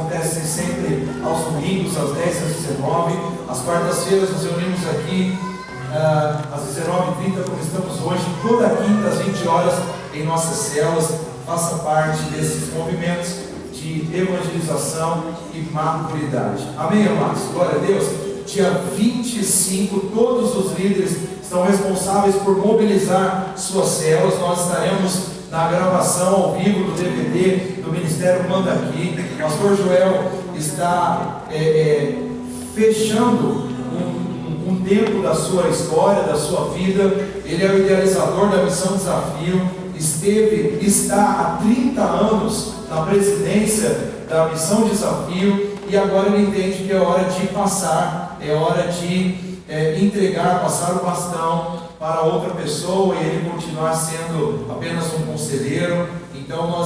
acontecem sempre aos domingos, às 10 às 19. Às quartas-feiras nos reunimos aqui às 19h30, como estamos hoje, toda quinta às 20 horas em nossas células. Faça parte desses movimentos de evangelização e maturidade. Amém, amados? Glória a Deus. Dia 25, todos os líderes estão responsáveis por mobilizar suas células. Nós estaremos na gravação ao vivo do DVD do Ministério Manda Aqui. O pastor Joel está fechando um tempo da sua história, da sua vida. Ele é o idealizador da Missão Desafio. Está há 30 anos na presidência da Missão Desafio, e agora ele entende que é hora de passar, é hora de entregar, passar o bastão para outra pessoa, e ele continuar sendo apenas um conselheiro. Então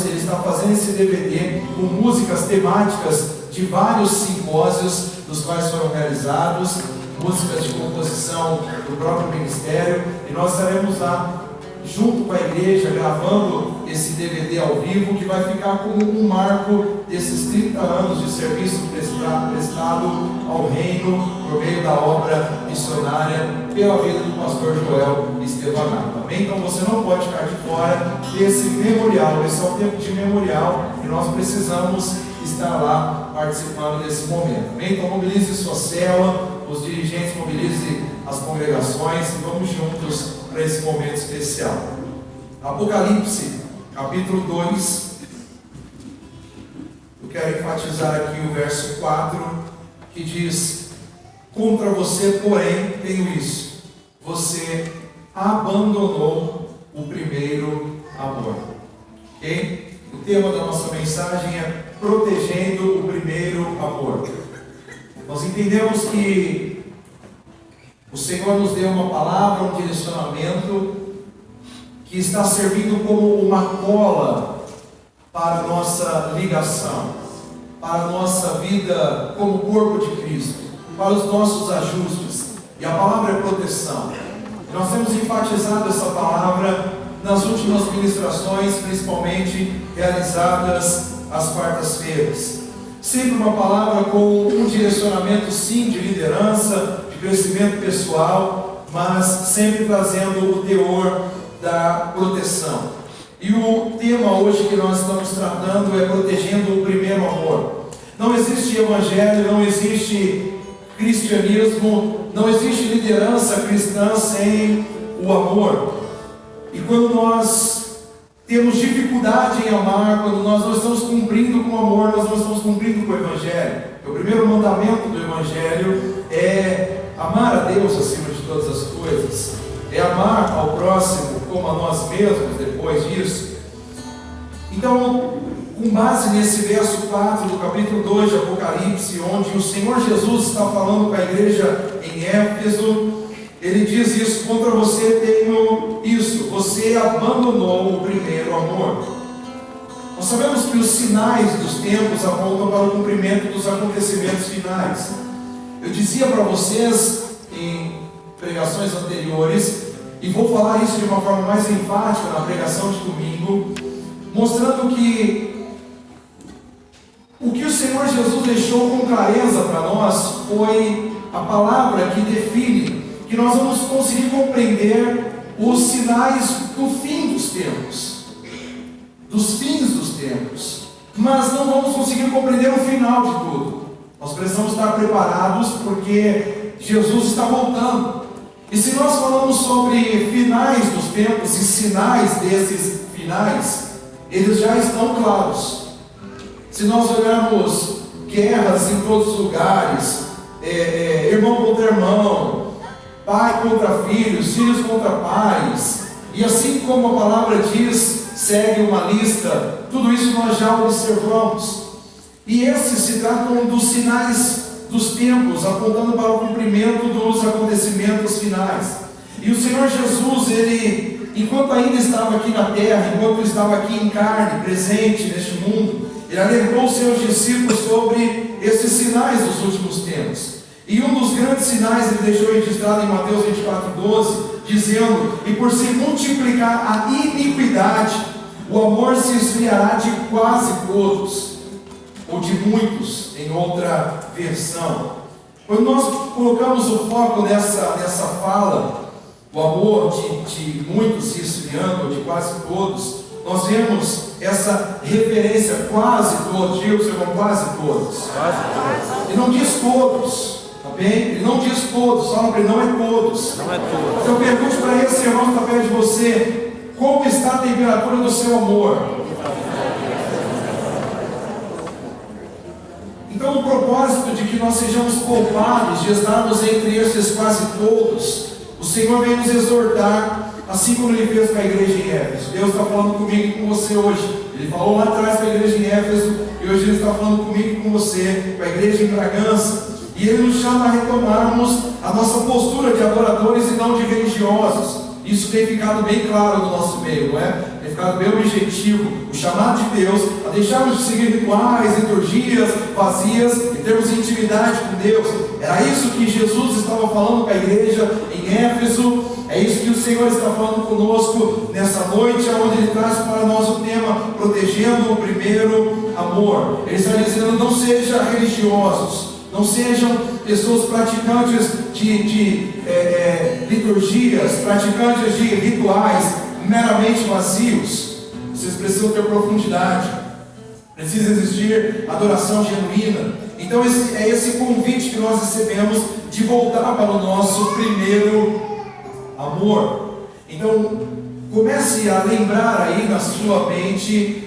ele está fazendo esse DVD com músicas temáticas de vários simpósios dos quais foram realizados, músicas de composição do próprio ministério, e nós estaremos lá junto com a igreja, gravando esse DVD ao vivo, que vai ficar como um marco desses 30 anos de serviço prestado ao reino, por meio da obra missionária, pela vida do pastor Joel Estevanato. Amém? Então você não pode ficar de fora desse memorial. Esse é o tempo de memorial, e nós precisamos estar lá participando desse momento. Amém? Então mobilize sua célula, os dirigentes mobilizem as congregações, e vamos juntos para esse momento especial. Apocalipse, capítulo 2. Eu quero enfatizar aqui o verso 4, que diz: contra você, porém, tenho isso: você abandonou o primeiro amor. Ok? O tema da nossa mensagem é protegendo o primeiro amor. Nós entendemos que o Senhor nos deu uma palavra, um direcionamento que está servindo como uma cola para a nossa ligação, para a nossa vida como corpo de Cristo, para os nossos ajustes. E a palavra é proteção. E nós temos enfatizado essa palavra nas últimas ministrações, principalmente realizadas às quartas-feiras. Sempre uma palavra com um direcionamento, sim, de liderança, de crescimento pessoal, mas sempre trazendo o teor da proteção. E o tema hoje que nós estamos tratando é protegendo o primeiro amor. Não existe evangelho, não existe cristianismo, não existe liderança cristã sem o amor. E quando nós temos dificuldade em amar, quando nós não estamos cumprindo com o amor, nós não estamos cumprindo com o evangelho. O primeiro mandamento do evangelho é amar a Deus acima de todas as coisas, é amar ao próximo como a nós mesmos depois disso. Então, com base nesse verso 4 do capítulo 2 de Apocalipse, onde o Senhor Jesus está falando com a igreja em Éfeso, ele diz isso: contra você tenho isso, você abandonou o primeiro amor. Nós sabemos que os sinais dos tempos apontam para o cumprimento dos acontecimentos finais. Eu dizia para vocês em pregações anteriores, e vou falar isso de uma forma mais enfática na pregação de domingo, mostrando que o que o Senhor Jesus deixou com clareza para nós foi a palavra que define que nós vamos conseguir compreender os sinais do fim dos tempos, dos fins dos tempos, mas não vamos conseguir compreender o final de tudo. Nós precisamos estar preparados, porque Jesus está voltando. E se nós falamos sobre finais dos tempos e sinais desses finais, eles já estão claros. Se nós olharmos guerras em todos os lugares, irmão contra irmão, pai contra filhos, filhos contra pais, e assim como a palavra diz, segue uma lista, tudo isso nós já observamos. E esses se tratam dos sinais dos tempos, apontando para o cumprimento dos acontecimentos finais. E o Senhor Jesus, ele, enquanto ainda estava aqui na terra, enquanto estava aqui em carne, presente neste mundo, ele alertou os seus discípulos sobre esses sinais dos últimos tempos. E um dos grandes sinais ele deixou registrado em Mateus 24:12, dizendo: e por se multiplicar a iniquidade, o amor se esfriará de quase todos. ou de muitos, em outra versão. Quando nós colocamos o foco nessa fala, o amor de muitos se esfriando, de quase todos, nós vemos essa referência, quase todos, diga o seu irmão, quase todos. Ele não diz todos, tá bem? Ele não diz todos, fala para ele, não é todos. Não é todos. Então pergunte para esse irmão que está perto de você, como está a temperatura do seu amor? Então o propósito de que nós sejamos poupados, de estarmos entre esses quase todos, o Senhor vem nos exortar, assim como Ele fez com a igreja em Éfeso. Deus está falando comigo e com você hoje. Ele falou lá atrás com a igreja em Éfeso, e hoje Ele está falando comigo e com você, com a igreja em Bragança. E Ele nos chama a retomarmos a nossa postura de adoradores e não de religiosos. Isso tem ficado bem claro no nosso meio, não é? Tem ficado bem objetivo, o chamado de Deus a deixarmos de seguir rituais, liturgias vazias e termos intimidade com Deus. Era isso que Jesus estava falando com a igreja em Éfeso, é isso que o Senhor está falando conosco nessa noite, onde Ele traz para nós o tema protegendo o primeiro amor. Ele está dizendo, não sejam religiosos, não sejam pessoas praticantes de liturgias, praticantes de rituais meramente vazios. Vocês precisam ter profundidade, precisa existir adoração genuína. Então é esse convite que nós recebemos de voltar para o nosso primeiro amor. Então comece a lembrar aí na sua mente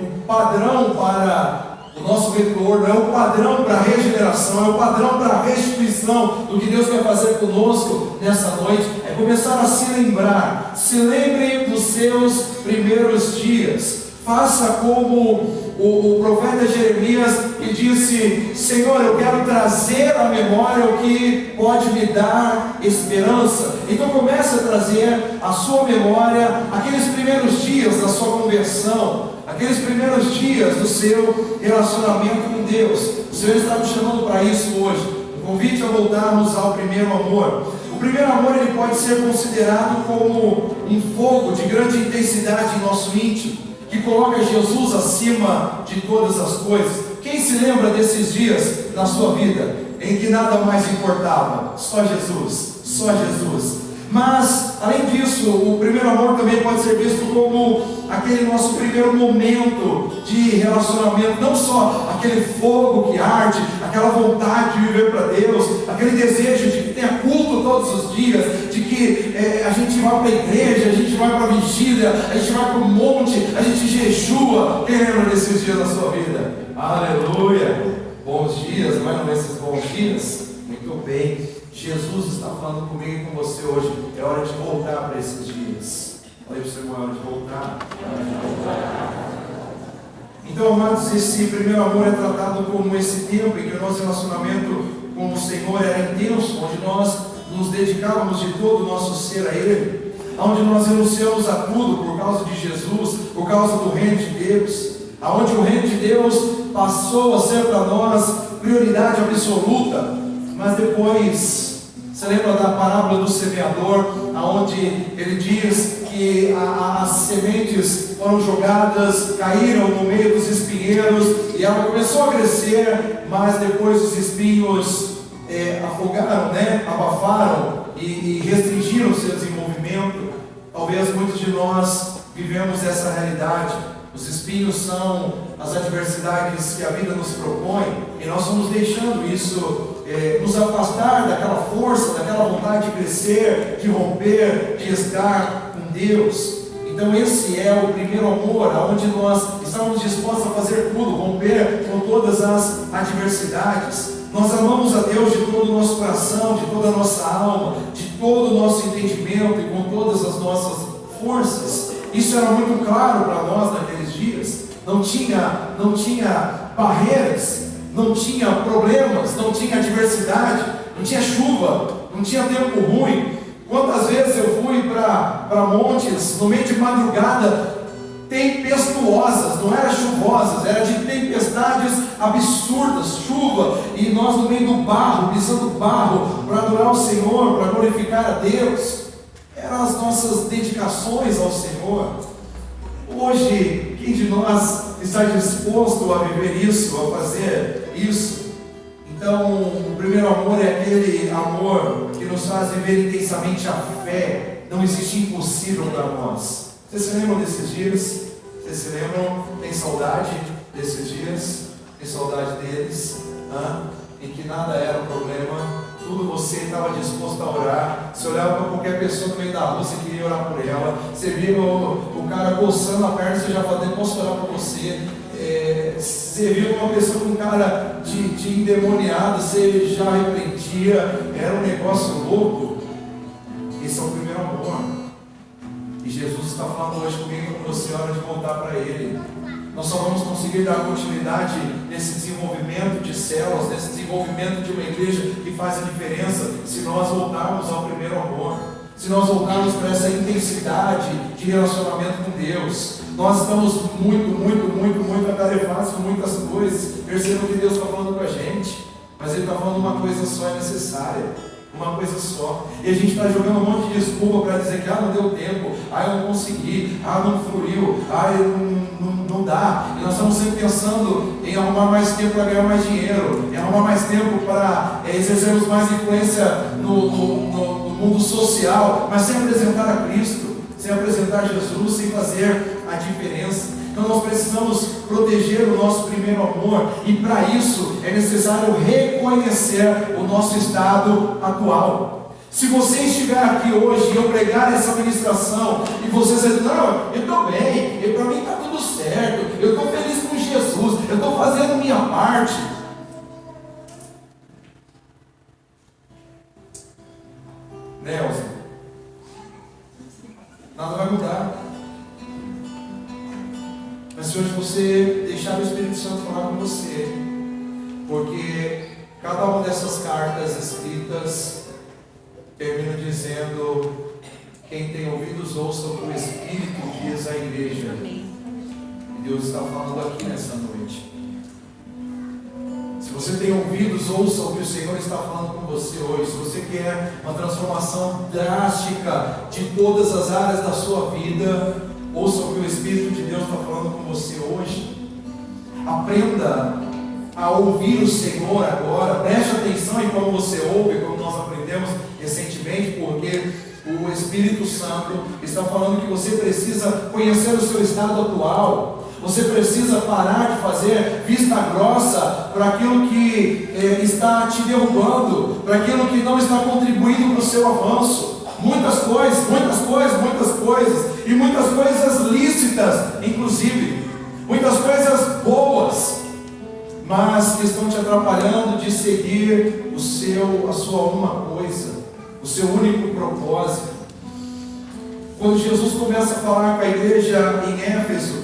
o padrão para o nosso retorno, é o padrão para a regeneração, é o padrão para a restituição do que Deus quer fazer conosco nessa noite. É começar a se lembrar. Se lembre dos seus primeiros dias. Faça como o profeta Jeremias, que disse: Senhor, eu quero trazer à memória o que pode me dar esperança. Então comece a trazer à sua memória aqueles primeiros dias da sua conversão, aqueles primeiros dias do seu relacionamento com Deus. O Senhor está nos chamando para isso hoje, um convite a voltarmos ao primeiro amor. O primeiro amor, ele pode ser considerado como um fogo de grande intensidade em nosso íntimo, que coloca Jesus acima de todas as coisas. Quem se lembra desses dias na sua vida em que nada mais importava? Só Jesus, só Jesus. Mas, além disso, o primeiro amor também pode ser visto como aquele nosso primeiro momento de relacionamento, não só aquele fogo que arde, aquela vontade de viver para Deus, aquele desejo de que tenha culto todos os dias, de que a gente vai para a igreja, a gente vai para a vigília, a gente vai para o monte, a gente jejua. Quem lembra desses dias da sua vida? Aleluia! Bons dias, não é nesses bons dias? Muito bem. Jesus está falando comigo e com você hoje. É hora de voltar para esses dias. Olha para o seu irmão, é hora de voltar. Então, amados, esse primeiro amor é tratado como esse tempo em que o nosso relacionamento com o Senhor era intenso, onde nós nos dedicávamos de todo o nosso ser a Ele, onde nós renunciamos a tudo por causa de Jesus, por causa do reino de Deus, aonde o reino de Deus passou a ser para nós prioridade absoluta. Mas depois, você lembra da parábola do semeador, onde ele diz que as sementes foram jogadas, caíram no meio dos espinheiros, e ela começou a crescer, mas depois os espinhos afogaram, abafaram e restringiram o seu desenvolvimento. Talvez muitos de nós vivemos essa realidade. Os espinhos são as adversidades que a vida nos propõe, e nós vamos deixando isso nos afastar daquela força, daquela vontade de crescer, de romper, de estar com Deus. Então esse é o primeiro amor, onde nós estamos dispostos a fazer tudo, romper com todas as adversidades. Nós amamos a Deus de todo o nosso coração, de toda a nossa alma, de todo o nosso entendimento e com todas as nossas forças. Isso era muito claro para nós naqueles dias. Não tinha barreiras, não tinha problemas, não tinha adversidade, não tinha chuva, não tinha tempo ruim. Quantas vezes eu fui para montes no meio de madrugada tempestuosas, não eram chuvosas, era de tempestades absurdas, chuva, e nós no meio do barro, pisando barro, para adorar o Senhor, para glorificar a Deus. Eram as nossas dedicações ao Senhor. Hoje, Quem de nós está disposto a viver isso, a fazer isso? Então, o primeiro amor é aquele amor que nos faz viver intensamente a fé. Não existe impossível para nós. Vocês se lembram desses dias? Vocês se lembram? Tem saudade desses dias? Tem saudade deles? Em que nada era um problema, tudo você estava disposto a orar. Você olhava para qualquer pessoa no meio da rua, você queria orar por ela. Você via o cara coçando a perna, você já falava, posso orar por você? Você viu uma pessoa com cara de endemoniado, você já repreendia. Era um negócio louco. Esse é o primeiro amor. E Jesus está falando hoje comigo, com você, é hora de voltar para Ele. Nós só vamos conseguir dar continuidade nesse desenvolvimento de células, nesse desenvolvimento de uma igreja que faz a diferença, se nós voltarmos ao primeiro amor, se nós voltarmos para essa intensidade de relacionamento com Deus. Nós estamos muito atarefados com muitas coisas. Percebam que Deus está falando com a gente, mas Ele está falando uma coisa só é necessária. Uma coisa só. E a gente está jogando um monte de desculpa para dizer que não deu tempo, eu não consegui, não fluiu, não dá. E nós estamos sempre pensando em arrumar mais tempo para ganhar mais dinheiro, em arrumar mais tempo para exercermos mais influência no mundo social, mas sem apresentar a Cristo, sem apresentar Jesus, sem fazer a diferença. Então nós precisamos proteger o nosso primeiro amor, e para isso é necessário reconhecer o nosso estado atual. Se você estiver aqui hoje e eu pregar essa ministração e você dizer, não, eu estou bem, para mim está tudo certo, eu estou feliz com Jesus, eu estou fazendo minha parte. Nelson, nada vai mudar. Mas se hoje você deixar o Espírito Santo falar com você, porque cada uma dessas cartas escritas termina dizendo: quem tem ouvidos ouça o que o Espírito diz à igreja. E Deus está falando aqui nessa noite. Se você tem ouvidos, ouça o que o Senhor está falando com você hoje. Se você quer uma transformação drástica de todas as áreas da sua vida, ouça o que o Espírito de Deus está falando com você hoje. Aprenda a ouvir o Senhor agora. Preste atenção em como você ouve, como nós aprendemos recentemente, porque o Espírito Santo está falando que você precisa conhecer o seu estado atual. Você precisa parar de fazer vista grossa para aquilo que está te derrubando, para aquilo que não está contribuindo para o seu avanço. Muitas coisas, e muitas coisas lícitas, inclusive, muitas coisas boas, mas que estão te atrapalhando de seguir a sua uma coisa, o seu único propósito. Quando Jesus começa a falar com a igreja em Éfeso,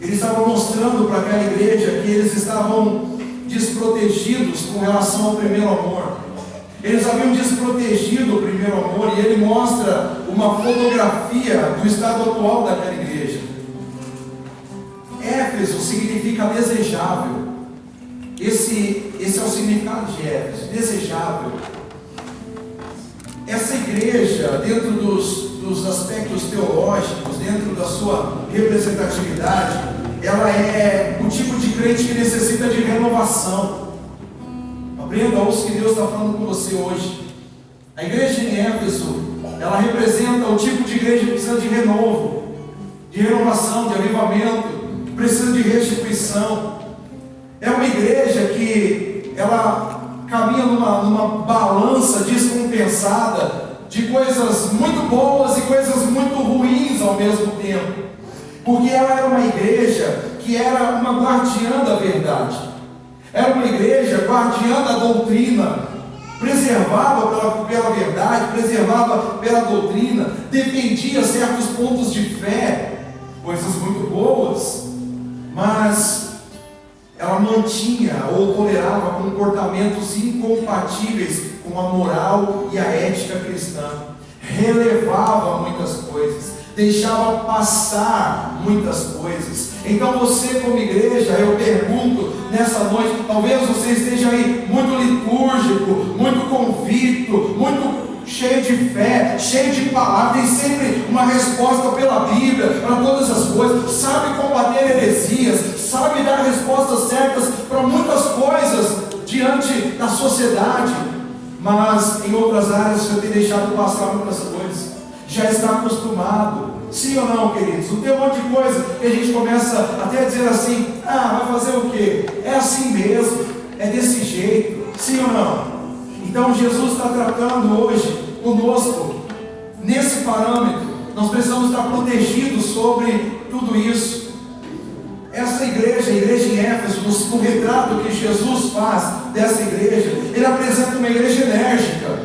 ele estava mostrando para aquela igreja que eles estavam desprotegidos com relação ao primeiro amor. Eles haviam desprotegido o primeiro amor, e ele mostra uma fotografia do estado atual daquela igreja. Éfeso significa desejável. Esse é o significado de Éfeso, desejável. Essa igreja, dentro dos aspectos teológicos, dentro da sua representatividade, ela é o tipo de crente que necessita de renovação. Aprenda, ouça o que Deus está falando com você hoje. A igreja em Éfeso, ela representa o tipo de igreja que precisa de renovo, de renovação, de avivamento, que precisa de restituição. É uma igreja que ela caminha numa balança descompensada de coisas muito boas e coisas muito ruins ao mesmo tempo, porque ela era uma igreja que era uma guardiã da verdade, era uma igreja guardiã da doutrina, preservava pela verdade, preservava pela doutrina, defendia certos pontos de fé, coisas muito boas, mas ela mantinha ou tolerava comportamentos incompatíveis com a moral e a ética cristã, relevava muitas coisas, deixava passar muitas coisas. Então você, como igreja, eu pergunto nessa noite, talvez você esteja aí muito litúrgico, muito convicto, muito cheio de fé, cheio de palavra, tem sempre uma resposta pela Bíblia, para todas as coisas, sabe combater heresias, sabe dar respostas certas para muitas coisas diante da sociedade, mas em outras áreas você tem deixado passar muitas coisas, já está acostumado. Sim ou não, queridos? Não tem um monte de coisa que a gente começa até a dizer assim: ah, vai fazer o quê? É assim mesmo, é desse jeito. Sim ou não? Então Jesus está tratando hoje conosco nesse parâmetro. Nós precisamos estar protegidos sobre tudo isso. Essa igreja, a igreja em Éfeso, no retrato que Jesus faz dessa igreja, ele apresenta uma igreja enérgica,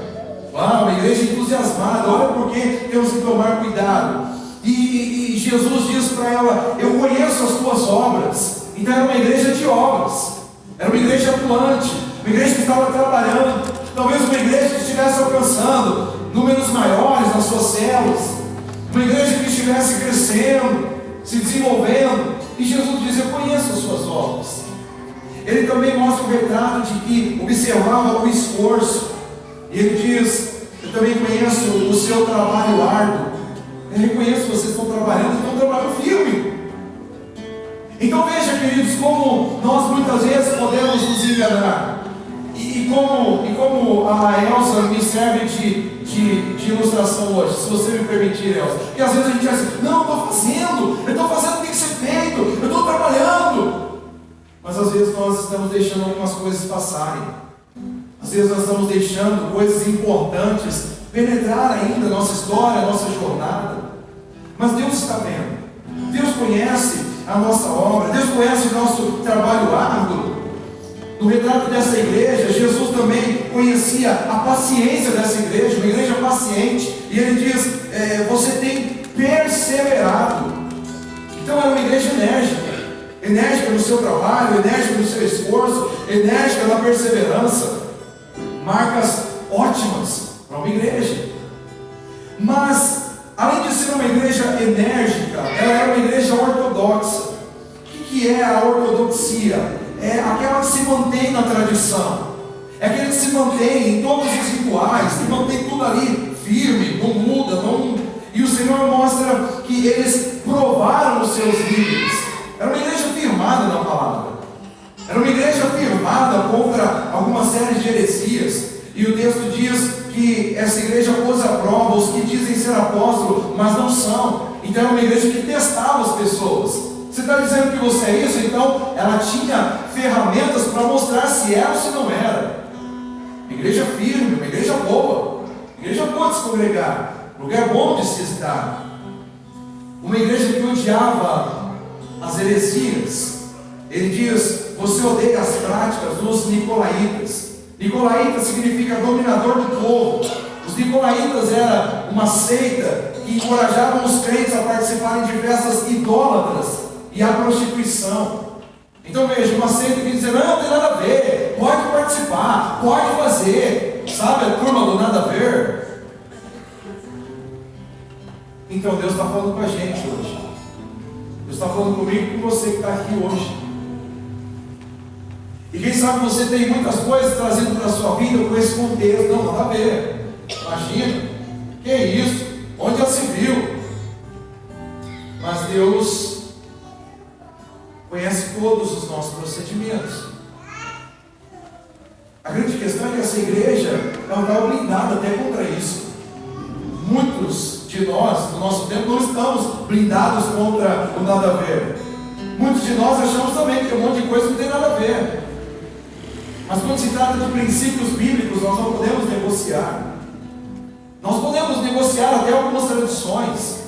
uma igreja entusiasmada. Olha porque temos que tomar cuidado. E Jesus diz para ela: eu conheço as tuas obras. Então era uma igreja de obras, era uma igreja atuante, uma igreja que estava trabalhando, talvez uma igreja que estivesse alcançando números maiores nas suas células, uma igreja que estivesse crescendo, se desenvolvendo. E Jesus diz: eu conheço as suas obras. Ele também mostra o retrato de que observava o esforço. E ele diz: eu também conheço o seu trabalho árduo. Eu reconheço que vocês estão trabalhando, estão trabalhando firme. Então veja, queridos, como nós muitas vezes podemos nos enganar. E como a Elsa me serve de ilustração hoje, se você me permitir, Elsa. Porque às vezes a gente diz assim: não, eu estou fazendo o que tem que ser feito, eu estou trabalhando. Mas às vezes nós estamos deixando algumas coisas passarem. Às vezes nós estamos deixando coisas importantes penetrar ainda a nossa história, a nossa jornada. Mas Deus está vendo. Deus conhece a nossa obra. Deus conhece o nosso trabalho árduo. No retrato dessa igreja, Jesus também conhecia a paciência dessa igreja, uma igreja paciente. E ele diz: você tem perseverado. Então era uma igreja enérgica no seu trabalho, enérgica no seu esforço, enérgica na perseverança. Marcas ótimas para uma igreja. Mas, além de ser uma igreja enérgica, ela era uma igreja ortodoxa. O que é a ortodoxia? É aquela que se mantém na tradição, é aquele que se mantém em todos os rituais, que mantém tudo ali firme, não muda, não. E o Senhor mostra que eles provaram os seus líderes. Era uma igreja firmada na palavra, era uma igreja firmada contra alguma série de heresias. E o texto diz que essa igreja pôs à prova os que dizem ser apóstolos, mas não são. Então era uma igreja que testava as pessoas. Você está dizendo que você é isso? Então ela tinha ferramentas para mostrar se era ou se não era. Uma igreja firme, uma igreja boa de se congregar, lugar bom de se estar. Uma igreja que odiava as heresias. Ele diz: você odeia as práticas dos nicolaítas. Nicolaíta significa dominador do povo. Os nicolaítas era uma seita que encorajavam os crentes a participarem de festas idólatras e a prostituição. Então veja, uma seita que diz: não tem nada a ver, pode participar, pode fazer. Sabe a turma do nada a ver? Então Deus está falando com a gente hoje. Deus está falando comigo e com você que está aqui hoje. E quem sabe você tem muitas coisas trazendo para a sua vida com esse contexto. Não, nada a ver. Imagina, que é isso? Onde já se viu? Mas Deus conhece todos os nossos procedimentos. A grande questão é que essa igreja ela estava blindada até contra isso. Muitos de nós, no nosso tempo, não estamos blindados contra o nada a ver. Muitos de nós achamos também que tem um monte de coisa que não tem nada a ver. Mas quando se trata de princípios bíblicos, nós não podemos negociar. Nós podemos negociar até algumas tradições.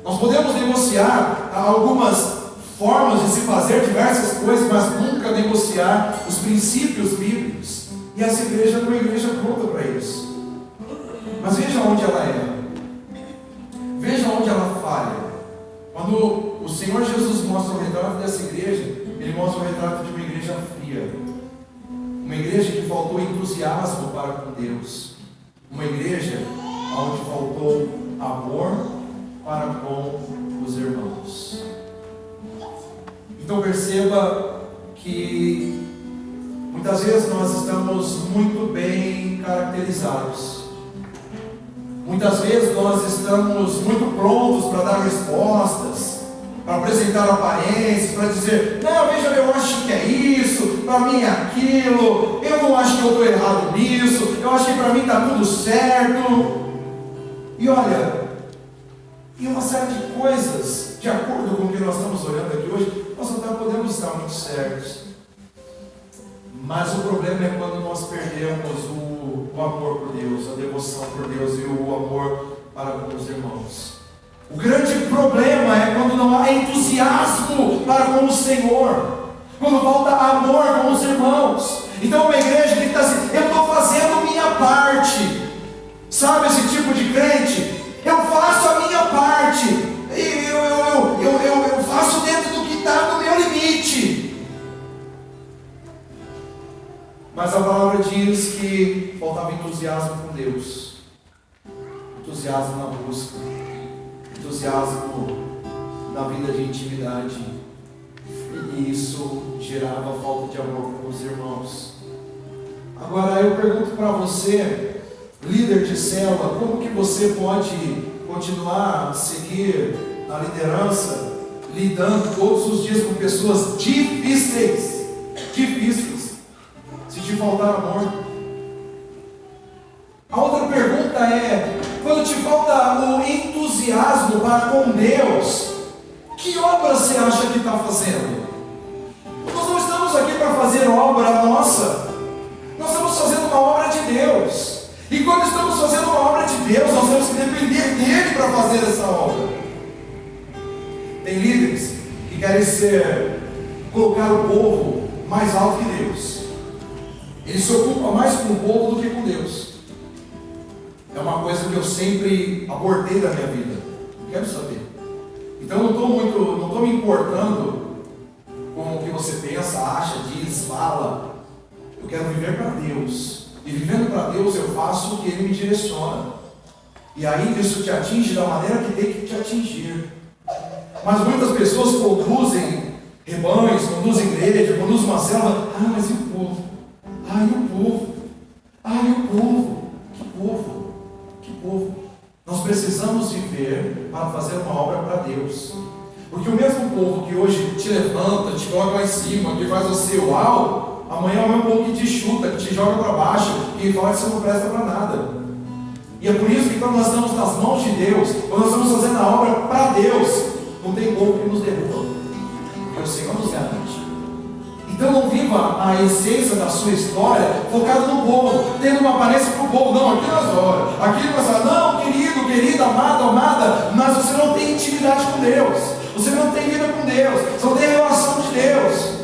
Nós podemos negociar algumas formas de se fazer diversas coisas, mas nunca negociar os princípios bíblicos. E essa igreja é uma igreja pronta para isso. Mas veja onde ela é. Veja onde ela falha. Quando o Senhor Jesus mostra o retrato dessa igreja, Ele mostra o retrato de uma igreja fria. Uma igreja que faltou entusiasmo para com Deus. Uma igreja onde faltou amor para com os irmãos. Então perceba que muitas vezes nós estamos muito bem caracterizados. Muitas vezes nós estamos muito prontos para dar respostas, para apresentar aparências, para dizer, não, veja, eu acho que é isso, para mim é aquilo, eu não acho que eu estou errado nisso, eu acho que para mim está tudo certo. E olha, e uma série de coisas, de acordo com o que nós estamos olhando aqui hoje, nós até podemos estar muito certos. Mas o problema é quando nós perdemos o amor por Deus, a devoção por Deus e o amor para com os irmãos. O grande problema é quando não há entusiasmo para com o Senhor, quando falta amor com os irmãos. Então uma igreja que está assim, eu estou fazendo minha parte. Sabe esse tipo de crente? Eu faço a minha parte, eu faço dentro do que está no meu limite. Mas a palavra diz que faltava entusiasmo com Deus, entusiasmo na busca, entusiasmo na vida de intimidade, e isso gerava falta de amor com os irmãos. Agora eu pergunto para você, líder de célula, como que você pode continuar a seguir na liderança, lidando todos os dias com pessoas difíceis, se te faltar amor? A outra pergunta é, quando te falta o entusiasmo para com Deus, que obra você acha que está fazendo? Nós não estamos aqui para fazer obra nossa, nós estamos fazendo uma obra de Deus. E quando estamos fazendo uma obra de Deus, nós temos que depender dele para fazer essa obra. Tem líderes que querem colocar o povo mais alto que Deus. Ele se ocupa mais com o povo do que com Deus. É uma coisa que eu sempre abortei da minha vida. Não quero saber. Então não estou me importando com o que você pensa, acha, diz, fala. Eu quero viver para Deus. E vivendo para Deus eu faço o que Ele me direciona. E aí isso te atinge da maneira que tem que te atingir. Mas muitas pessoas conduzem rebanhos, conduzem igreja, conduzem uma célula. Ah, mas e o povo? Ah, e o povo? Ah, e o povo? Que povo? Que povo? Nós precisamos viver para fazer uma obra para Deus. Porque o mesmo povo que hoje te levanta, te coloca lá em cima, que faz você uau, amanhã é o mesmo povo que te chuta, que te joga para baixo, que fala que você não presta para nada. E é por isso que quando nós estamos nas mãos de Deus, quando nós estamos fazendo a obra para Deus, não tem povo que nos derruba, porque o Senhor nos garante. Então não viva a essência da sua história focado no povo, tendo uma aparência para o povo. Não, aqui nós oramos, aqui nós falamos, não, querido, querida, amado, amada, mas você não tem intimidade com Deus, você não tem vida com Deus, você não tem relação de Deus.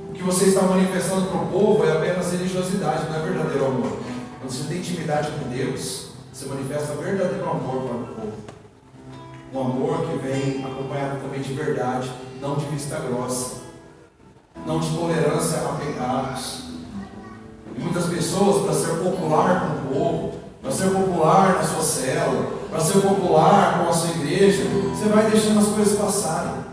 O que você está manifestando para o povo é apenas religiosidade, não é verdadeiro amor. Quando você tem intimidade com Deus, você manifesta verdadeiro amor para o povo. Um amor que vem acompanhado também de verdade, não de vista grossa, não de tolerância a pecados. E muitas pessoas, para ser popular com o povo, para ser popular na sua célula, para ser popular com a sua igreja, você vai deixando as coisas passarem.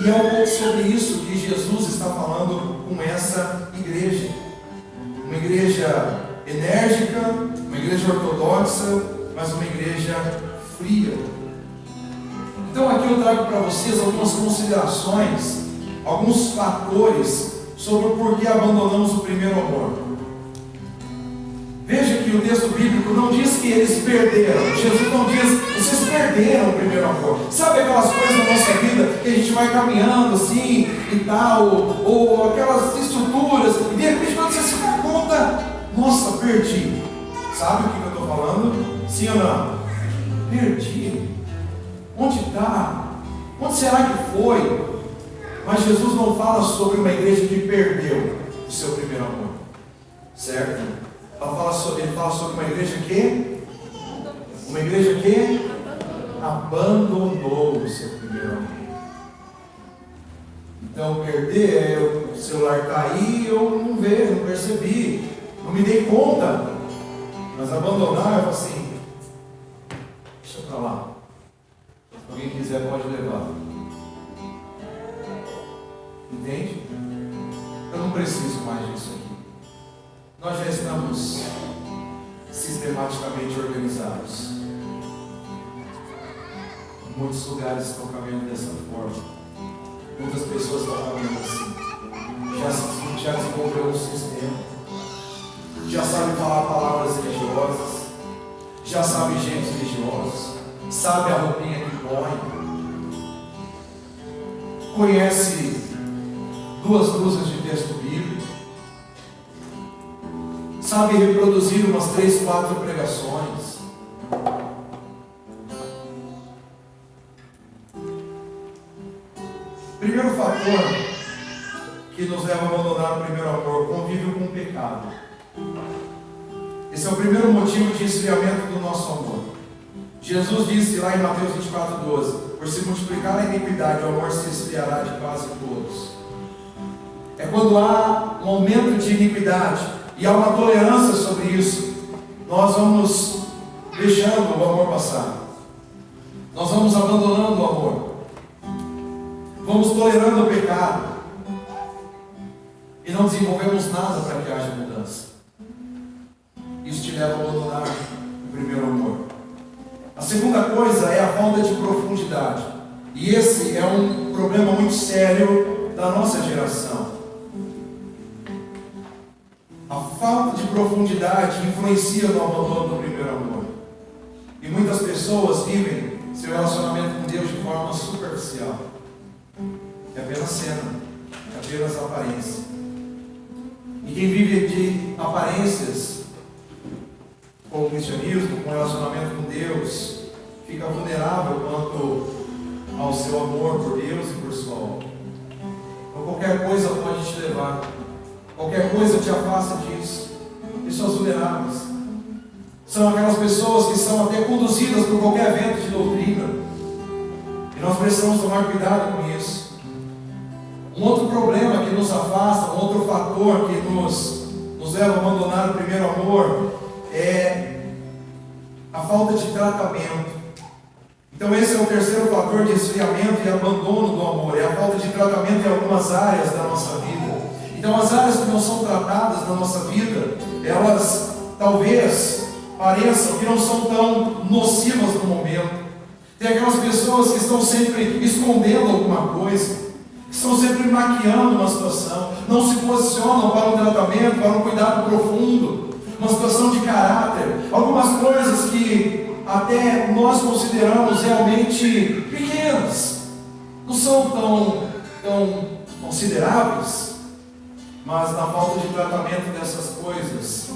E é um pouco sobre isso que Jesus está falando com essa igreja. Uma igreja enérgica, uma igreja ortodoxa, mas uma igreja fria. Então aqui eu trago para vocês algumas considerações, alguns fatores sobre o porquê abandonamos o primeiro amor. Veja que o texto bíblico não diz que eles perderam. Jesus não diz, vocês perderam o primeiro amor. Sabe aquelas coisas na nossa vida que a gente vai caminhando assim e tal, ou aquelas estruturas, e de repente quando você se dá conta, nossa, perdi. Sabe o que eu estou falando? Sim ou não? Perdi. Onde está? Onde será que foi? Mas Jesus não fala sobre uma igreja que perdeu o seu primeiro amor, certo? Ele fala sobre uma igreja que? Uma igreja que abandonou o seu primeiro amor. Então perder é o celular está aí, eu não vejo, não percebi, não me dei conta. Mas abandonar, eu falo assim, deixa para lá. Se alguém quiser pode levar. Entende? Eu não preciso mais disso aqui. Nós já estamos sistematicamente organizados. Muitos lugares estão caminhando dessa forma. Muitas pessoas estão caminhando assim. Já desenvolveu um sistema. Já sabe falar palavras religiosas. Já sabe jeitos religiosos. Sabe a roupinha que põe. Conhece 2 dúzias de texto bíblico. Sabe reproduzir umas 3, 4 pregações. Primeiro fator que nos leva a abandonar o primeiro amor: convívio com o pecado. Esse é o primeiro motivo de esfriamento do nosso amor. Jesus disse lá em Mateus 24:12: por se multiplicar a iniquidade, o amor se esfriará de quase todos. É quando há um aumento de iniquidade e há uma tolerância sobre isso, nós vamos deixando o amor passar. Nós vamos abandonando o amor. Vamos tolerando o pecado. E não desenvolvemos nada para que haja mudança. Isso te leva a abandonar o primeiro amor. A segunda coisa é a falta de profundidade. E esse é um problema muito sério da nossa geração. A falta de profundidade influencia no abandono do primeiro amor. E muitas pessoas vivem seu relacionamento com Deus de forma superficial. É apenas cena, é apenas aparência. E quem vive de aparências, com o cristianismo, com o relacionamento com Deus, fica vulnerável quanto ao seu amor por Deus e por sua obra. Então qualquer coisa pode te levar, qualquer coisa te afasta disso. Pessoas vulneráveis são aquelas pessoas que são até conduzidas por qualquer vento de doutrina, e nós precisamos tomar cuidado com isso. Um outro problema que nos afasta, um outro fator que nos leva a abandonar o primeiro amor é a falta de tratamento. Então esse é o terceiro fator de esfriamento e abandono do amor, é a falta de tratamento em algumas áreas da nossa vida. Então as áreas que não são tratadas na nossa vida, elas talvez pareçam que não são tão nocivas no momento. Tem aquelas pessoas que estão sempre escondendo alguma coisa, que estão sempre maquiando uma situação, não se posicionam para um tratamento, para um cuidado profundo, uma situação de caráter, algumas coisas que até nós consideramos realmente pequenas, não são tão consideráveis, mas na falta de tratamento dessas coisas,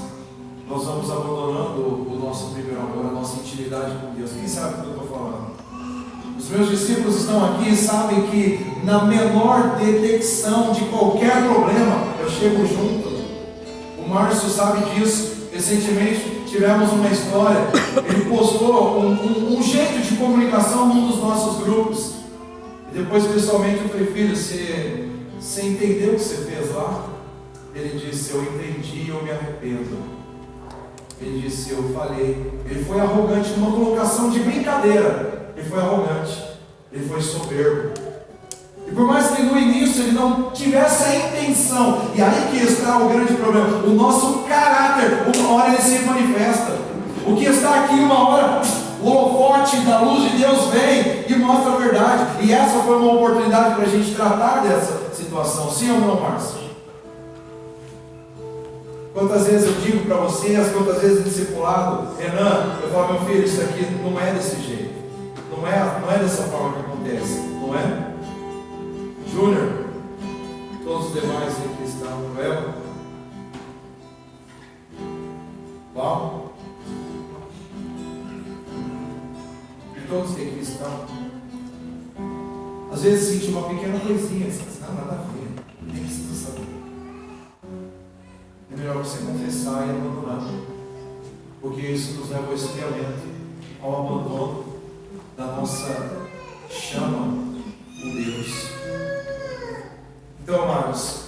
nós vamos abandonando o nosso primeiro amor, a nossa intimidade com Deus. Quem sabe do que eu estou falando? Os meus discípulos estão aqui e sabem que na menor detecção de qualquer problema, eu chego junto. O Márcio sabe disso. Recentemente tivemos uma história, ele postou um jeito de comunicação num dos nossos grupos. E depois pessoalmente eu falei: filho, você entendeu o que você fez lá? Ele disse: eu entendi e eu me arrependo. Ele disse: eu falei. Ele foi arrogante numa colocação de brincadeira. Ele foi arrogante, ele foi soberbo. E por mais que no início ele não tivesse a intenção, e aí que está o grande problema, o nosso caráter, uma hora ele se manifesta. O que está aqui, uma hora, o holofote da luz de Deus vem e mostra a verdade. E essa foi uma oportunidade para a gente tratar dessa situação. Sim ou não, Márcio? Quantas vezes eu digo para vocês, quantas vezes discipulado, Renan, eu falo: meu filho, isso aqui não é desse jeito. Não é dessa forma que acontece, não é? Júnior, todos os demais aqui estão, Noel, Paulo, e todos que aqui estão, às vezes sente uma pequena coisinha, não, nada a ver, nem precisa saber. É melhor você confessar e abandonar, porque isso nos leva ao esfriamento, ao abandono da nossa chama com Deus. Então, amados,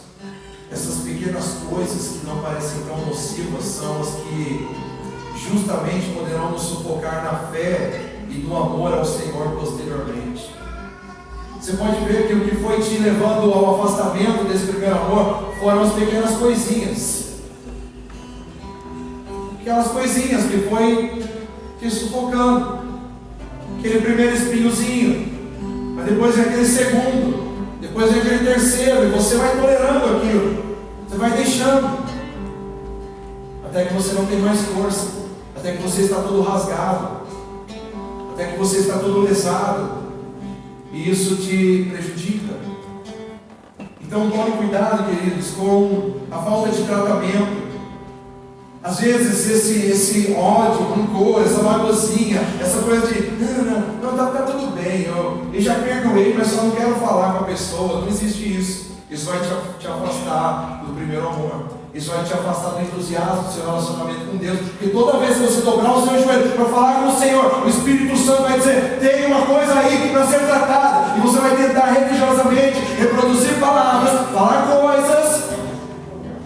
essas pequenas coisas que não parecem tão nocivas são as que justamente poderão nos sufocar na fé e no amor ao Senhor posteriormente. Você pode ver que o que foi te levando ao afastamento desse primeiro amor foram as pequenas coisinhas. aquelas coisinhas que foi te sufocando. Aquele primeiro espinhozinho, mas depois vem aquele segundo, depois vem aquele terceiro, e você vai tolerando aquilo, você vai deixando, até que você não tem mais força, até que você está todo rasgado, até que você está todo lesado, e isso te prejudica. Então tome cuidado, queridos, com a falta de tratamento. Às vezes esse ódio, rancor, essa magoazinha, essa coisa de não, tá tudo bem, eu já perdoei, mas só não quero falar com a pessoa. Não existe isso. Isso vai te afastar do primeiro amor. Isso vai te afastar do entusiasmo do seu relacionamento com Deus. Porque toda vez que você dobrar o seu joelho para falar com o Senhor, o Espírito Santo vai dizer: tem uma coisa aí para ser tratada. E você vai tentar religiosamente reproduzir palavras, falar coisas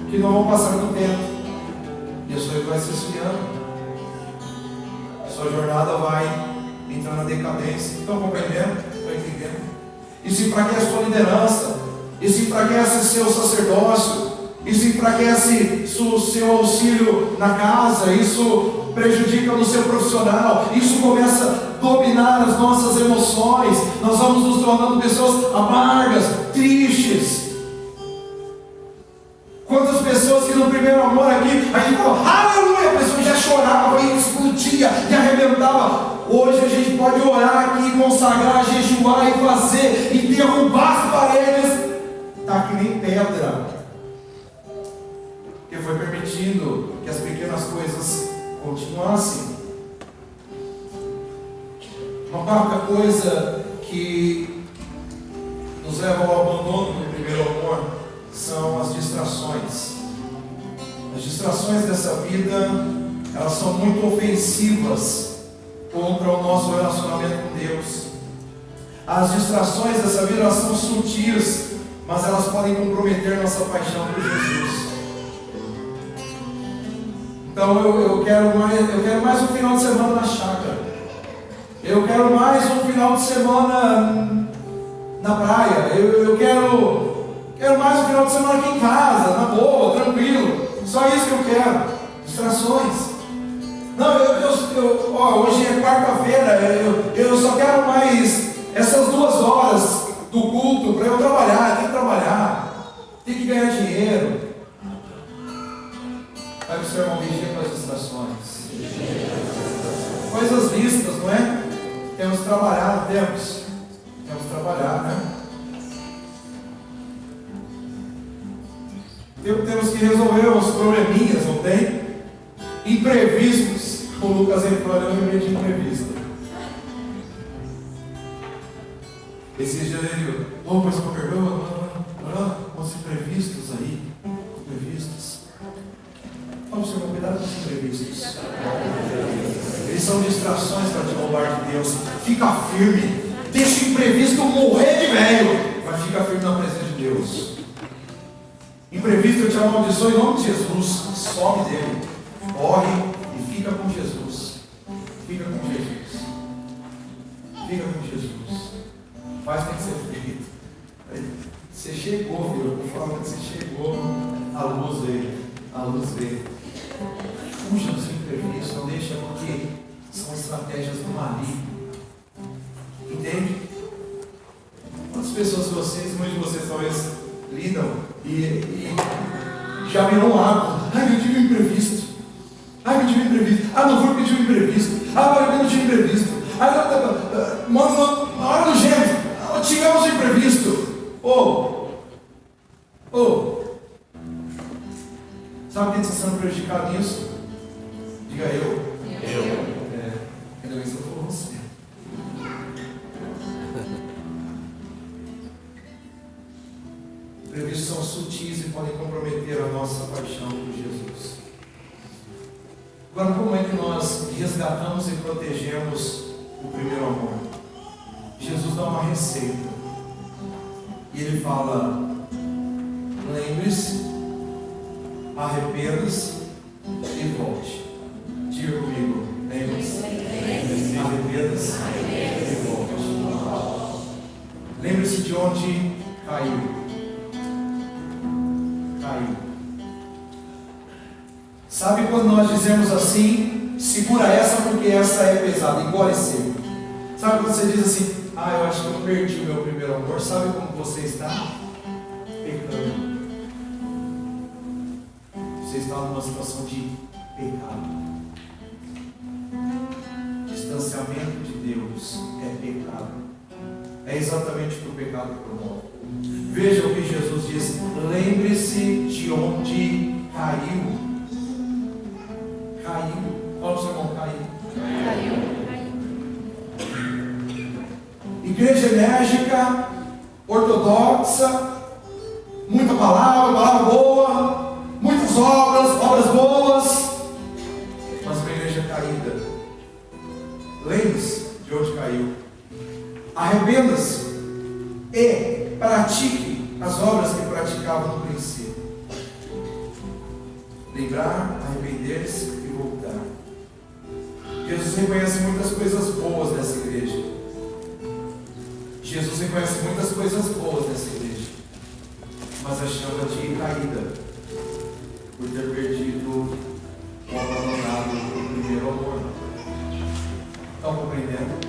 que não vão passar no tempo. E a sua vida vai se esfriando. A sua jornada vai entrar na decadência. Estão compreendendo? Estão entendendo? Isso enfraquece a sua liderança. Isso enfraquece o seu sacerdócio. Isso enfraquece o seu auxílio na casa. Isso prejudica no seu profissional. Isso começa a dominar as nossas emoções. Nós vamos nos tornando pessoas amargas, tristes. Quantas pessoas que no primeiro amor aqui, a gente fala, aleluia, a pessoa já chorava e explodia e arrebentava. Hoje a gente pode orar aqui, consagrar, jejuar e fazer, e derrubar as paredes. Está que nem pedra. Porque foi permitindo que as pequenas coisas continuassem. Uma quarta coisa que nos leva ao abandono do primeiro amor são as distrações. As distrações dessa vida, elas são muito ofensivas contra o nosso relacionamento com Deus. As distrações dessa vida, elas são sutis, mas elas podem comprometer nossa paixão por Jesus. Então eu quero mais um final de semana na chácara. Eu quero mais um final de semana na praia. Eu quero mais um final de semana aqui em casa, na boa, tranquilo. Só isso que eu quero. Distrações. Não, hoje é quarta-feira, eu só quero mais essas 2 horas do culto para eu trabalhar. Tem que trabalhar, tem que ganhar dinheiro. Vai para o seu irmão, vigia para as distrações. Coisas listas, não é? Temos que trabalhar, não temos? Temos que trabalhar, né? Temos que resolver os probleminhas, não tem? Imprevistos. O Lucas entrou ali no meio de imprevisto. Esses dias ele, mas me perdoa, os imprevistos aí. Imprevistos. Vamos ter cuidado com os imprevistos. Eles são distrações para te roubar de Deus. Fica firme. Deixa o imprevisto morrer de velho. Mas fica firme na presença de Deus. Imprevisto, eu te amaldiçoo em nome de Jesus. Some dele. Corre e fica com Jesus. Fica com Jesus. Fica com Jesus. Faz o que tem que ser feito. Você chegou, filho. Eu vou falar que você chegou. A luz veio. A luz veio. Fuja dos imprevistos. Não deixa, porque são estratégias do maligno. Entende? Quantas pessoas muitos de vocês talvez lidam e já virou um hábito. Eu tive um imprevisto. Eu tive um imprevisto. Não foi porque tive um imprevisto. Eu não tive imprevisto. Na hora do gêmeo, tivemos um imprevisto. Sabe quem está sendo prejudicado nisso? Diga eu. Ainda bem que não for você. Imprevistos são sutis e podem comprometer a nossa paixão por Jesus. Agora, como é que nós resgatamos e protegemos o primeiro amor? Jesus dá uma receita. E ele fala: lembre-se, arrependa-se e volte. Diga comigo: lembre-se, arrependa-se e volte. Lembre-se de onde caiu. Sabe quando nós dizemos assim, segura essa porque essa é pesada, engole seco. Sabe quando você diz assim, eu acho que eu perdi o meu primeiro amor. Sabe como você está? Pecando. Você está numa situação de pecado. Distanciamento de Deus é pecado. É exatamente o que o pecado promove. Veja o que Jesus diz. Lembre-se de onde caiu. Caiu. Fala para o seu irmão, caiu. Igreja enérgica, ortodoxa, muita palavra boa, muitas obras boas, mas uma igreja caída. Lembre-se de onde caiu. Arrependa-se e pratique as obras que praticava no princípio. Lembrar, arrepender-se e voltar. Jesus reconhece muitas coisas boas nessa igreja. Jesus reconhece muitas coisas boas nessa igreja, mas a chama de caída por ter perdido ou abandonado o primeiro amor. Estão compreendendo?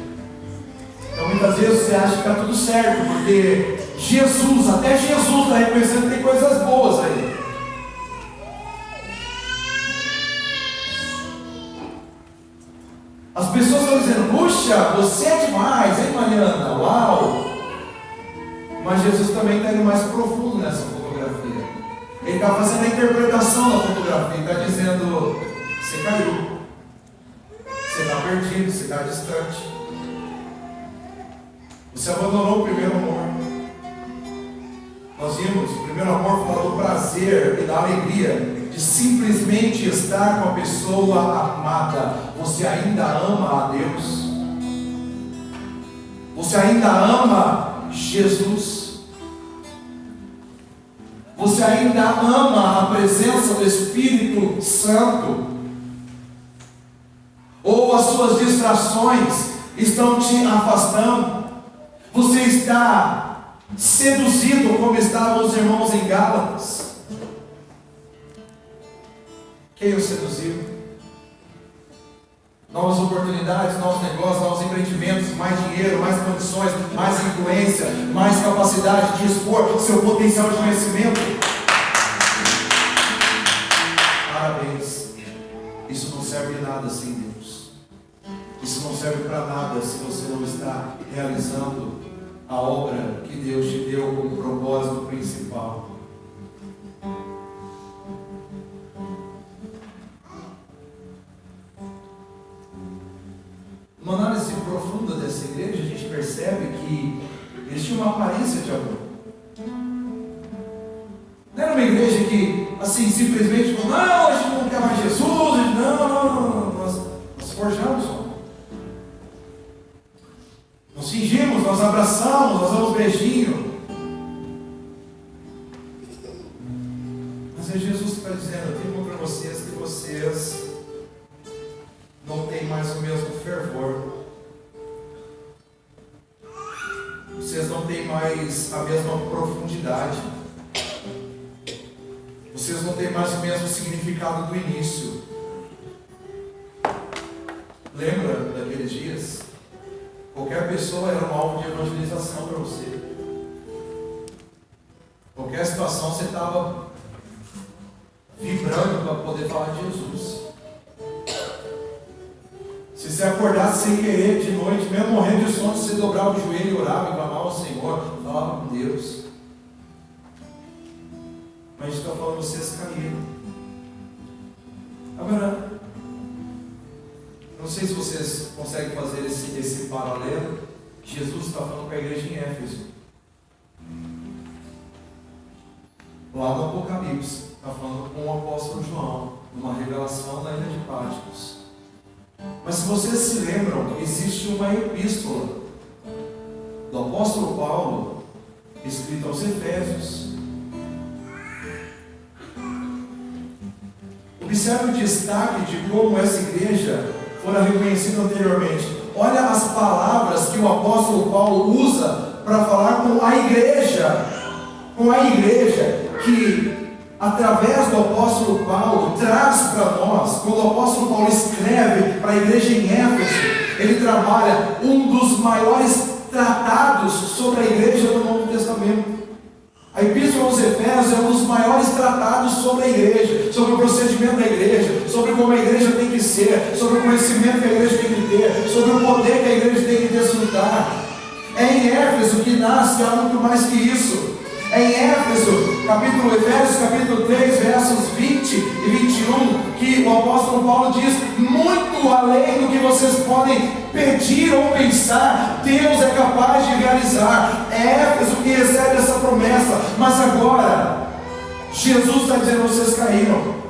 Então muitas vezes você acha que está tudo certo, porque Jesus, até Jesus está reconhecendo que tem coisas boas aí. As pessoas estão dizendo, puxa, você é demais, hein, Mariana? Uau! Mas Jesus também está indo mais profundo nessa fotografia. Ele está fazendo a interpretação da fotografia. Ele está dizendo, você caiu. Você está perdido, você está distante. Você abandonou o primeiro amor. Nós vimos, o primeiro amor fala do prazer e da alegria de simplesmente estar com a pessoa amada. Você ainda ama a Deus? Você ainda ama Jesus? Você ainda ama a presença do Espírito Santo? Ou as suas distrações estão te afastando? Você está seduzido como estavam os irmãos em Gálatas? Quem o seduziu? Novas oportunidades, novos negócios, novos empreendimentos, mais dinheiro, mais condições, mais influência, mais capacidade de expor seu potencial de conhecimento. Parabéns. Isso não serve de nada sem Deus. Isso não serve para nada se você não está realizando a obra que Deus te deu como propósito principal. Uma análise profunda dessa igreja, a gente percebe que eles tinham uma aparência de amor. Não era uma igreja que, assim, simplesmente falou, não, a gente não quer mais Jesus, nós forjamos, nós fingimos, nós abraçamos, nós damos beijinho. Mas é Jesus que está dizendo, eu digo para vocês que vocês não tem mais o mesmo fervor. Vocês não têm mais a mesma profundidade. Vocês não têm mais o mesmo significado do início. Lembra daqueles dias? Qualquer pessoa era um alvo de evangelização para você. Qualquer situação você estava vibrando para poder falar de Jesus. Se você acordasse sem querer de noite, mesmo morrendo de sono, você dobrava o joelho e orava, e clamava ao Senhor, falava com Deus. Mas a gente está falando, vocês caíram. Agora, não sei se vocês conseguem fazer esse paralelo. Jesus está falando com a igreja em Éfeso. Lá no Apocalipse, está falando com o apóstolo João, numa revelação na ilha de Patmos. Mas se vocês se lembram, existe uma epístola do apóstolo Paulo, escrita aos Efésios. Observe o destaque de como essa igreja fora reconhecida anteriormente. Olha as palavras que o apóstolo Paulo usa para falar com a igreja que através do apóstolo Paulo, traz para nós, quando o apóstolo Paulo escreve para a igreja em Éfeso, ele trabalha um dos maiores tratados sobre a igreja do Novo Testamento. A Epístola aos Efésios é um dos maiores tratados sobre a igreja, sobre o procedimento da igreja, sobre como a igreja tem que ser, sobre o conhecimento que a igreja tem que ter, sobre o poder que a igreja tem que desfrutar. É em Éfeso que nasce há muito mais que isso. É em Éfeso, Efésios capítulo 3, versos 20 e 21, que o apóstolo Paulo diz: muito além do que vocês podem pedir ou pensar, Deus é capaz de realizar. É Éfeso que recebe essa promessa. Mas agora, Jesus está dizendo: vocês caíram.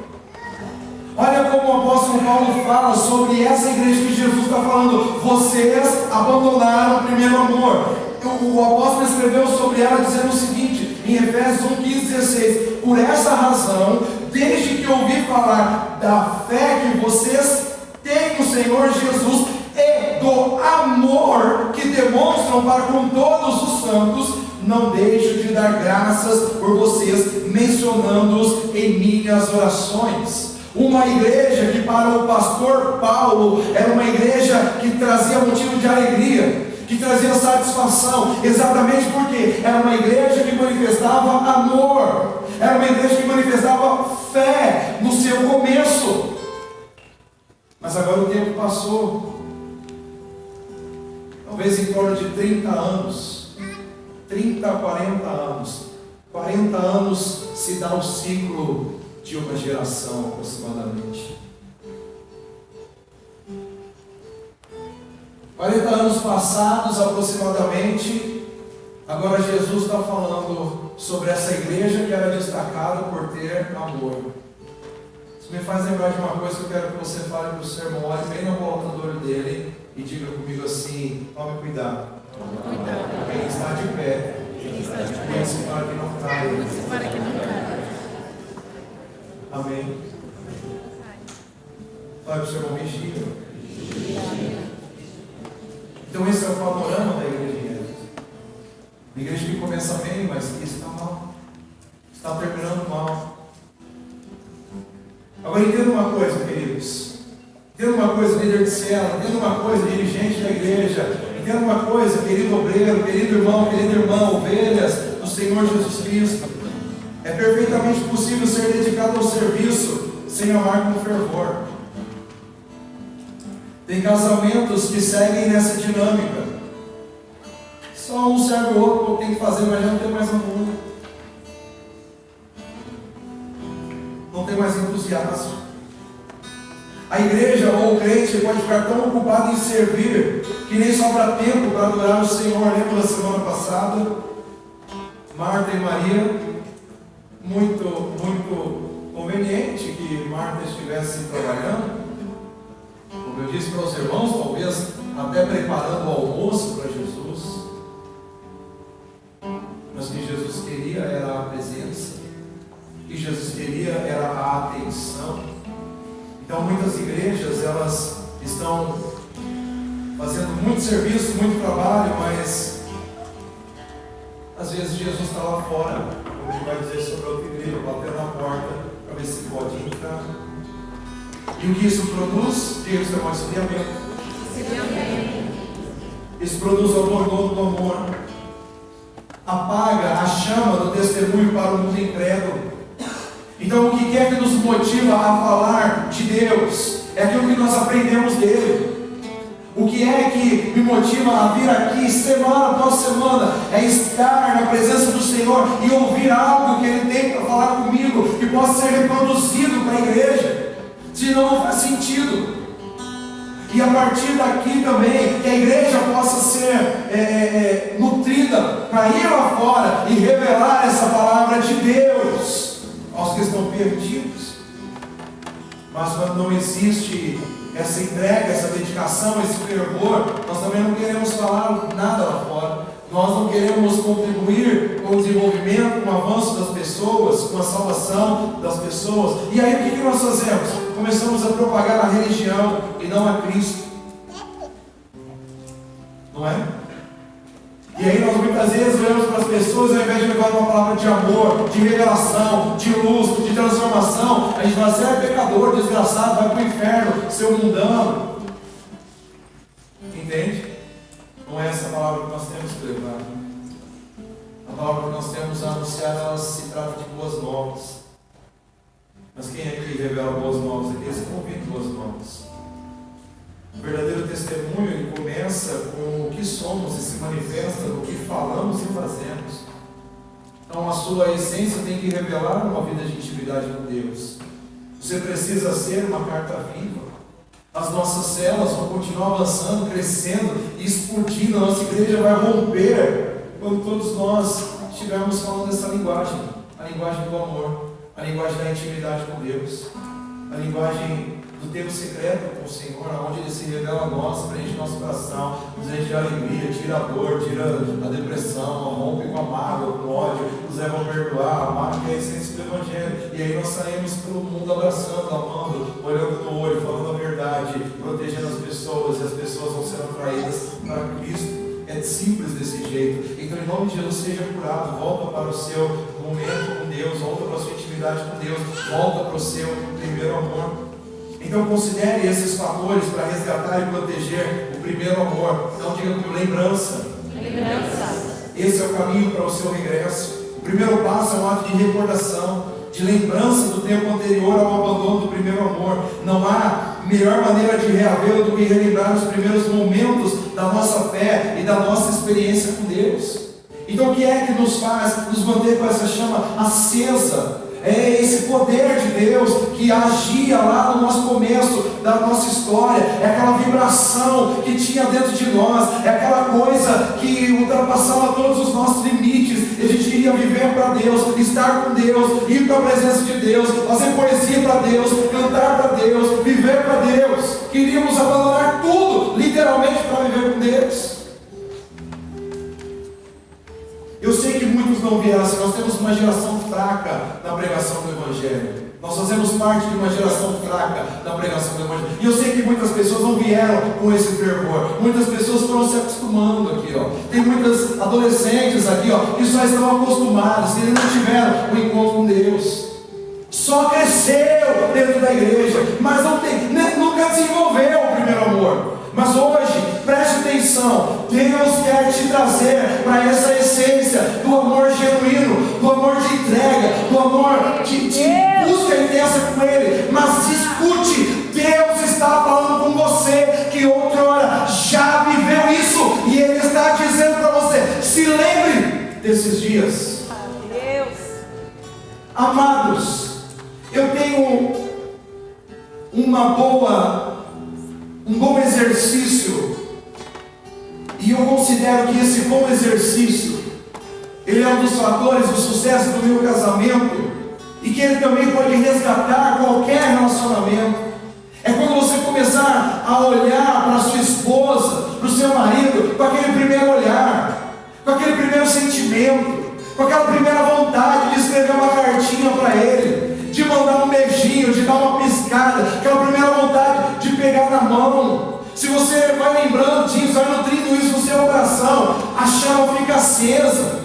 Olha como o apóstolo Paulo fala sobre essa igreja que Jesus está falando: vocês abandonaram o primeiro amor. O apóstolo escreveu sobre ela dizendo o seguinte, em Efésios 1, 15, 16: por essa razão, desde que ouvi falar da fé que vocês têm no Senhor Jesus e do amor que demonstram para com todos os santos, não deixo de dar graças por vocês, mencionando-os em minhas orações. Uma igreja que para o pastor Paulo era uma igreja que trazia motivo de alegria, que trazia satisfação, exatamente porque era uma igreja que manifestava amor, era uma igreja que manifestava fé no seu começo. Mas agora o tempo passou, talvez em torno de 30 anos, 30 a 40 anos. 40 anos se dá o ciclo de uma geração aproximadamente. 40 anos passados aproximadamente, agora Jesus está falando sobre essa igreja que era destacada por ter amor. Isso me faz lembrar de uma coisa que eu quero que você fale para o seu irmão, olhe bem na volta do olho dele e diga comigo assim: tome cuidado. Quem está de pé, pense para que não caia. Amém. Fale para o seu irmão: vigia. Então esse é o panorama da igreja de Éfeso. Uma igreja que começa bem, mas que está mal. Está terminando mal. Agora entenda uma coisa, queridos. Entenda uma coisa, líder de célula. Entenda uma coisa, dirigente da igreja. Entenda uma coisa, querido obreiro, querido irmão, querida irmã, ovelhas do Senhor Jesus Cristo. É perfeitamente possível ser dedicado ao serviço sem amar com fervor. Tem casamentos que seguem nessa dinâmica. Só um serve o outro, tem que fazer, mas já não tem mais amor. Não tem mais entusiasmo. A igreja ou o crente pode ficar tão ocupado em servir que nem sobra tempo para adorar o Senhor. Lembra da semana passada? Marta e Maria, muito conveniente que Marta estivesse trabalhando. Como eu disse para os irmãos, talvez até preparando o almoço para Jesus. Mas o que Jesus queria era a presença. O que Jesus queria era a atenção. Então muitas igrejas, elas estão fazendo muito serviço, muito trabalho, mas às vezes Jesus está lá fora, como ele vai dizer sobre a outra igreja, batendo na porta para ver se pode entrar. E o que isso produz? Diga que isso é esfriamento. Isso produz o abandono do amor. Apaga a chama do testemunho para o mundo incrédulo. Então o que é que nos motiva a falar de Deus? É aquilo que nós aprendemos dele. O que é que me motiva a vir aqui semana após semana? É estar na presença do Senhor e ouvir algo que Ele tem para falar comigo, que possa ser reproduzido para a igreja. Senão não faz sentido. E a partir daqui também, que a igreja possa ser nutrida para ir lá fora e revelar essa palavra de Deus aos que estão perdidos. Mas quando não existe essa entrega, essa dedicação, esse fervor, nós também não queremos falar nada lá fora. Nós não queremos contribuir com o desenvolvimento, com o avanço das pessoas, com a salvação das pessoas. E aí o que nós fazemos? Começamos a propagar a religião e não a Cristo. Não é? E aí nós muitas vezes olhamos para as pessoas, ao invés de levar uma palavra de amor, de revelação, de luz, de condenação, a gente fala, você é pecador, desgraçado, vai para o inferno, seu mundano. Entende? Não é essa a palavra que nós temos que levar. A palavra que nós temos a anunciar, ela se trata de boas novas. Mas quem aqui revela boas novas? Aqueles que ouvem boas novas. O verdadeiro testemunho, ele começa com o que somos e se manifesta no que falamos e fazemos. Então a sua essência tem que revelar uma vida de intimidade com Deus. Você precisa ser uma carta viva. As nossas células vão continuar avançando, crescendo e explodindo. A nossa igreja vai romper quando todos nós estivermos falando essa linguagem. A linguagem do amor, a linguagem da intimidade com Deus, a linguagem do tempo secreto com o Senhor, onde Ele se revela a nós, preenche nosso coração, nos enche de alegria, tira a dor, tira a depressão, rompe com a mágoa, com o ódio, nos leva a perdoar, amar, que é a essência do Evangelho. E aí nós saímos pelo mundo abraçando, amando, olhando no olho, falando a verdade, protegendo as pessoas, e as pessoas vão sendo atraídas para Cristo. É simples desse jeito. Então, em nome de Jesus, seja curado, volta para o seu momento com Deus, volta para a sua intimidade com Deus, volta para o seu primeiro amor. Então considere esses fatores para resgatar e proteger o primeiro amor. Então diga comigo, lembrança. Esse é o caminho para o seu regresso. O primeiro passo é um ato de recordação, de lembrança do tempo anterior ao abandono do primeiro amor. Não há melhor maneira de reavê-lo do que relembrar os primeiros momentos da nossa fé e da nossa experiência com Deus. Então o que é que nos faz nos manter com essa chama acesa? É esse poder de Deus que agia lá no nosso começo da nossa história. É aquela vibração que tinha dentro de nós. É aquela coisa que ultrapassava todos os nossos limites. A gente queria viver para Deus, estar com Deus, ir para a presença de Deus, fazer poesia para Deus, cantar para Deus, viver para Deus. Queríamos abandonar tudo, literalmente, para viver com Deus. Eu sei que muitos não vieram assim. Nós temos uma geração fraca na pregação do Evangelho. Nós fazemos parte de uma geração fraca na pregação do Evangelho. E eu sei que muitas pessoas não vieram com esse fervor. Muitas pessoas foram se acostumando aqui, ó. Tem muitas adolescentes aqui, ó, que só estão acostumadas, que não tiveram um encontro com Deus. Só cresceu dentro da igreja, mas nunca desenvolveu o primeiro amor. Mas hoje, preste atenção, Deus quer te trazer para essa essência do amor genuíno, do amor de entrega, do amor de busca intensa com Ele. Mas escute, Deus está falando com você que outrora já viveu isso, e Ele está dizendo para você, se lembre desses dias. Amados, eu tenho um bom exercício, e eu considero que esse bom exercício, ele é um dos fatores do sucesso do meu casamento, e que ele também pode resgatar qualquer relacionamento. É quando você começar a olhar para a sua esposa, para o seu marido, com aquele primeiro olhar, com aquele primeiro sentimento, com aquela primeira vontade de escrever uma cartinha para ele, de mandar um beijinho, de dar uma piscada, aquela primeira vontade de pegar na mão. Se você vai lembrando disso, vai nutrindo isso no seu coração, a chama fica acesa,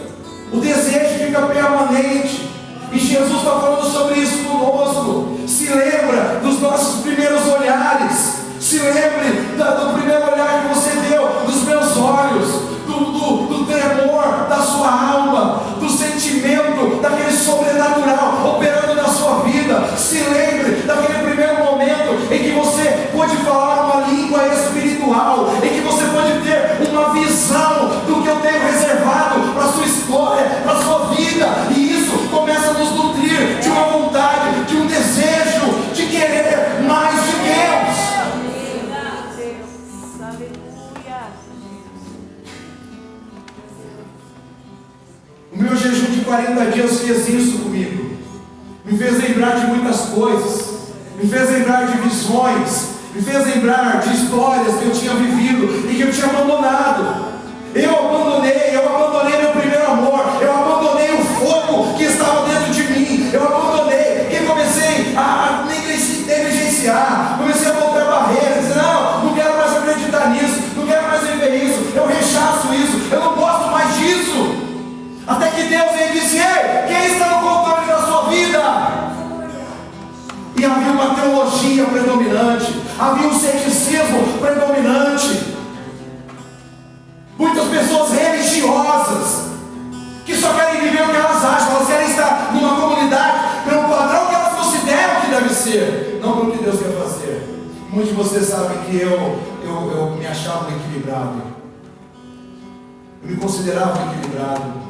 o desejo fica permanente. E Jesus está falando sobre isso conosco. Se lembra dos nossos primeiros olhares, se lembre do primeiro olhar que você deu, dos meus olhos, do tremor da sua alma, do sentimento, daquele sobrenatural operando na sua vida. Se lembre daquele primeiro momento em que você pôde falar uma língua espiritual, em que você pôde ter uma visão do que eu tenho reservado para a sua história, para a sua vida. E isso começa a nos nutrir de uma vontade, de um desejo de querer mais de Deus. O meu jejum de 40 dias fez isso comigo. Me fez lembrar de muitas coisas, me fez lembrar de visões, me fez lembrar de histórias que eu tinha vivido e que eu tinha abandonado. Eu abandonei meu primeiro amor, eu abandonei o fogo que estava dentro de mim, eu abandonei e comecei a negligenciar, comecei a botar barreiras, dizer, não quero mais acreditar nisso, não quero mais viver isso, eu rechaço isso, eu não gosto mais disso. Até que Deus veio e disse, ei, quem está no controle da sua vida? teologia predominante, havia um ceticismo predominante. Muitas pessoas religiosas, que só querem viver o que elas acham, elas querem estar numa comunidade pelo padrão que elas consideram que deve ser, não pelo que Deus quer fazer. Muitos de vocês sabem que eu me achava equilibrado, eu me considerava equilibrado,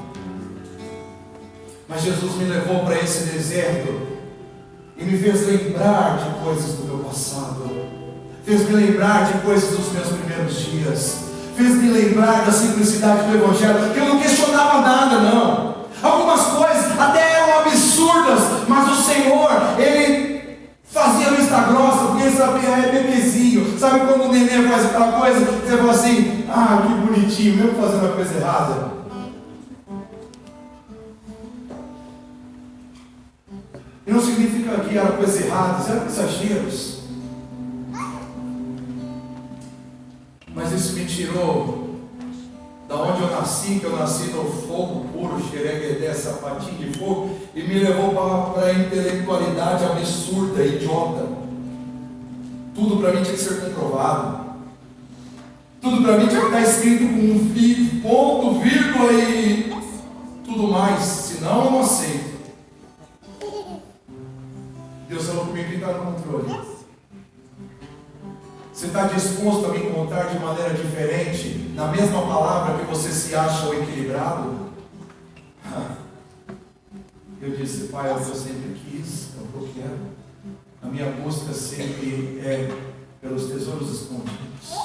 mas Jesus me levou para esse deserto e me fez lembrar de coisas do meu passado, fez me lembrar de coisas dos meus primeiros dias, fez me lembrar da simplicidade do Evangelho, que eu não questionava nada, não. Algumas coisas até eram absurdas, mas o Senhor, Ele fazia vista grossa, porque Ele sabia, é bebezinho. Sabe quando o neném faz aquela coisa, você fala assim, ah, que bonitinho, mesmo fazendo a coisa errada. E não significa que era coisa errada, eram exageros. Mas isso me tirou da onde eu nasci, que eu nasci no fogo puro, xereguedé, sapatinho de fogo, e me levou para a intelectualidade absurda, idiota. Tudo para mim tinha que ser comprovado. Tudo para mim tinha que estar escrito com um ponto, vírgula e tudo mais, senão eu não aceito. Deus falou comigo que está no controle. Você está disposto a me encontrar de maneira diferente, na mesma palavra que você se acha o equilibrado? Eu disse, Pai, é o que eu sempre quis, é o que eu quero. A minha busca sempre é pelos tesouros escondidos.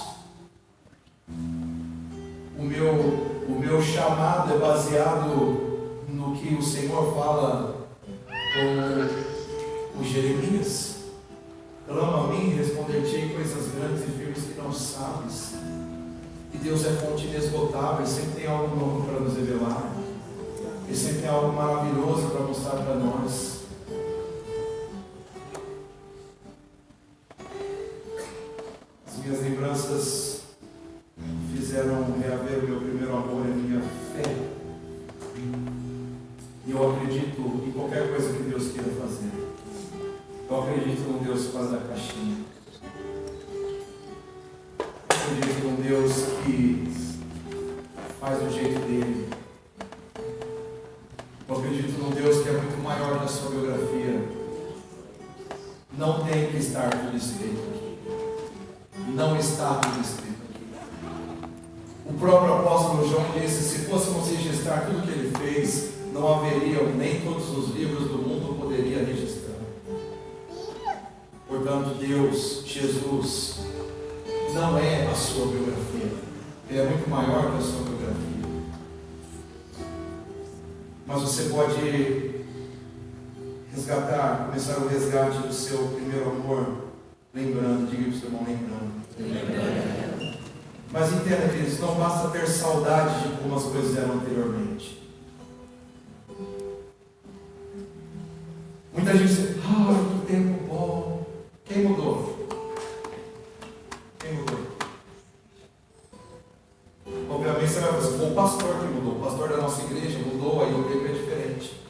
O meu chamado é baseado no que o Senhor fala com o Jeremias. Clama a mim, responder-te-ei coisas grandes e firmes que não sabes. E Deus é fonte inesgotável, sempre tem algo novo para nos revelar. Ele sempre tem algo maravilhoso para mostrar para nós. As minhas lembranças fizeram reaver o meu primeiro amor e a minha fé. E eu acredito em qualquer coisa que Deus queira fazer. Eu acredito num Deus fora da caixinha. Eu acredito num Deus que faz do jeito dele. Eu acredito num Deus que é muito maior que a sua biografia. Não tem que estar tudo escrito aqui. Não está tudo escrito aqui. O próprio apóstolo João disse, se fôssemos registrar tudo que ele fez, não haveriam, nem todos os livros do mundo poderia registrar. Portanto, Deus, Jesus, não é a sua biografia. Ele é muito maior que a sua biografia. Mas você pode resgatar, começar o resgate do seu primeiro amor, lembrando, diga para o seu irmão, lembrando. Mas entenda, queridos, não basta ter saudade de como as coisas eram anteriormente. Muita gente diz, que tempo bom. Quem mudou? Quem mudou? Obviamente você vai falar assim, foi o pastor que mudou. O pastor da nossa igreja mudou, aí o tempo é diferente.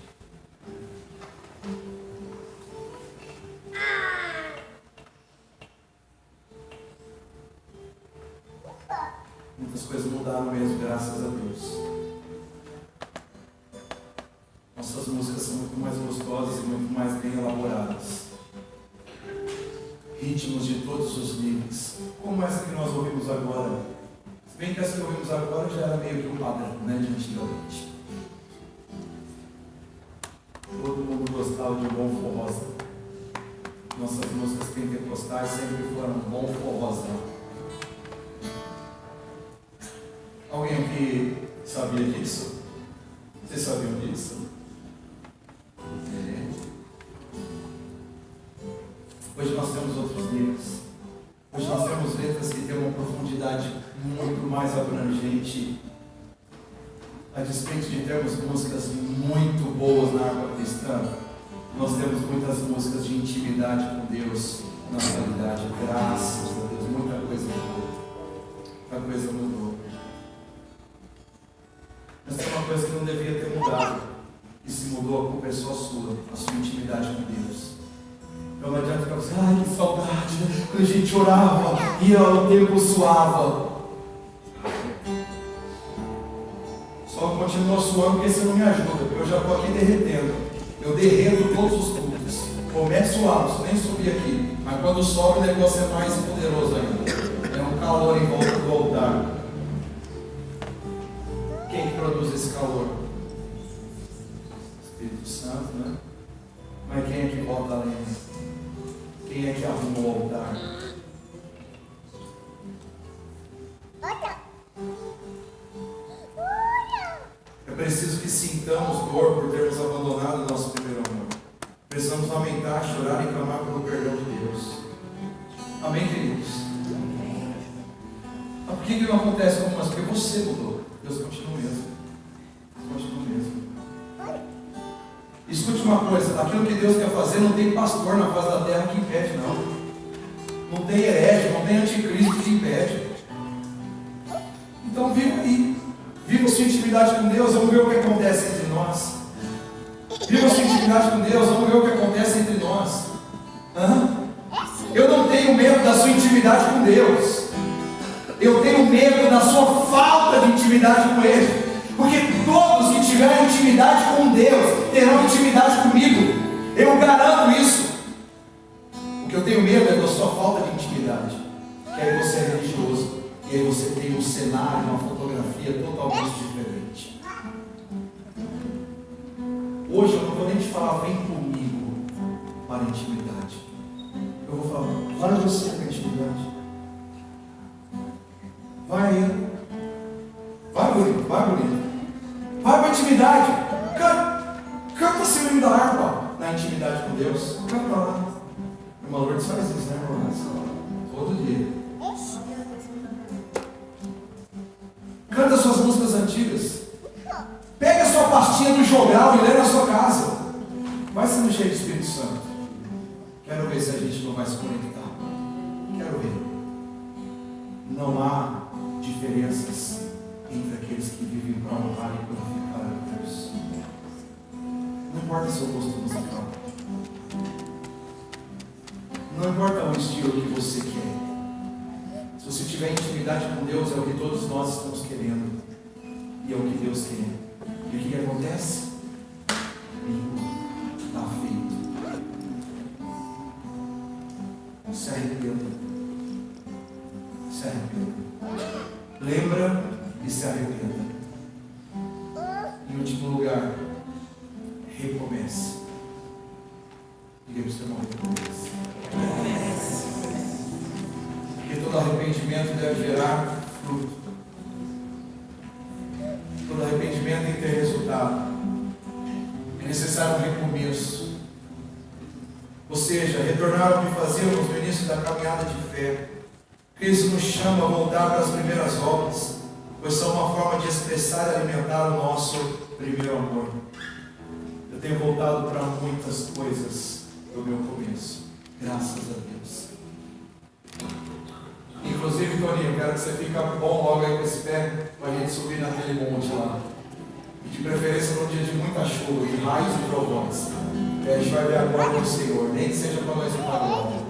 Muitas coisas mudaram mesmo, graças a Deus. Nossas músicas são muito mais gostosas e muito mais bem elaboradas. Ritmos de todos os níveis. Como essa que nós ouvimos agora. Se bem que essa que ouvimos agora já era meio que um padrão, né, de antigamente. Todo mundo gostava de um bom forrozão. Nossas músicas pentecostais sempre foram um bom forrozão. Alguém aqui sabia disso? Vocês sabiam disso? Hoje nós temos outros livros. Hoje nós temos letras que têm uma profundidade muito mais abrangente. A despeito de termos músicas muito boas na água cristã, nós temos muitas músicas de intimidade com Deus na atualidade. Graças a Deus, muita coisa mudou. Muita coisa mudou. Mas tem uma coisa que não devia ter mudado. E se mudou, a culpa é só sua, a sua intimidade com Deus. Então não adianta ficar assim, que saudade. Quando a gente orava e o tempo suava. Só continua suando porque você não me ajuda, porque eu já estou aqui derretendo. Eu derreto todos os cultos. Começo suave, nem subir aqui. Mas quando sobe o negócio é mais poderoso ainda. É um calor em volta do altar. Quem que produz esse calor? Espírito Santo, né? Mas quem é que bota a lenha? Quem é que arruma o altar? É preciso que sintamos dor por termos abandonado o nosso primeiro amor. Precisamos lamentar, chorar e clamar pelo perdão de Deus. Amém, queridos? Mas por que não acontece como nós? Porque você mudou. Deus continua mesmo. Continua mesmo. Escute uma coisa, aquilo que Deus quer fazer não tem pastor na face da terra que impede, não. Não tem herege, não tem anticristo que impede. Então viva aí. Viva sua intimidade com Deus, vamos ver o que acontece entre nós. Viva sua intimidade com Deus, vamos ver o que acontece entre nós. Eu não tenho medo da sua intimidade com Deus. Eu tenho medo da sua falta de intimidade com Ele. Porque todos que tiverem intimidade com Deus terão intimidade comigo. Eu garanto isso. O que eu tenho medo é da sua falta de intimidade. Que aí você é religioso. E aí você tem um cenário, uma fotografia totalmente diferente. Hoje eu não vou nem te falar, vem comigo para a intimidade. Eu vou falar, vai você para a intimidade. Vai aí. Vai, bonito, vai, bonito. Vai para a intimidade. Canta o sininho da harpa na intimidade com Deus. Canta lá. Irmã Lourdes faz isso, né, irmã? Todo dia. Canta suas músicas antigas. Pega a sua pastinha do jogral e lê na sua casa. Vai sendo cheio de Espírito Santo. Quero ver se a gente não vai se conectar. Quero ver. Não há diferenças entre aqueles que vivem para honrar e glorificar a Deus. Não importa o seu gosto musical. Não importa o estilo que você quer. Se você tiver intimidade com Deus, é o que todos nós estamos querendo. E é o que Deus quer. E o que acontece? Está feito. Se arrependa. Se arrependa. Lembra e se arrependa. Em último lugar, recomece. Diga para o seu irmão, recomece. Porque todo arrependimento deve gerar fruto. Todo arrependimento tem que ter resultado. É necessário um recomeço. Ou seja, retornar ao que fazíamos no início da caminhada de fé. Cristo nos chama a voltar para as primeiras obras, pois são uma forma de expressar e alimentar o nosso primeiro amor. Eu tenho voltado para muitas coisas do meu começo. Graças a Deus. Inclusive, Toninho, eu quero que você fique bom logo aí com esse pé, para a gente subir naquele monte lá. E de preferência num dia de muita chuva, de raios e trovões. E a gente vai ver a glória do Senhor, nem que seja para nós uma glória.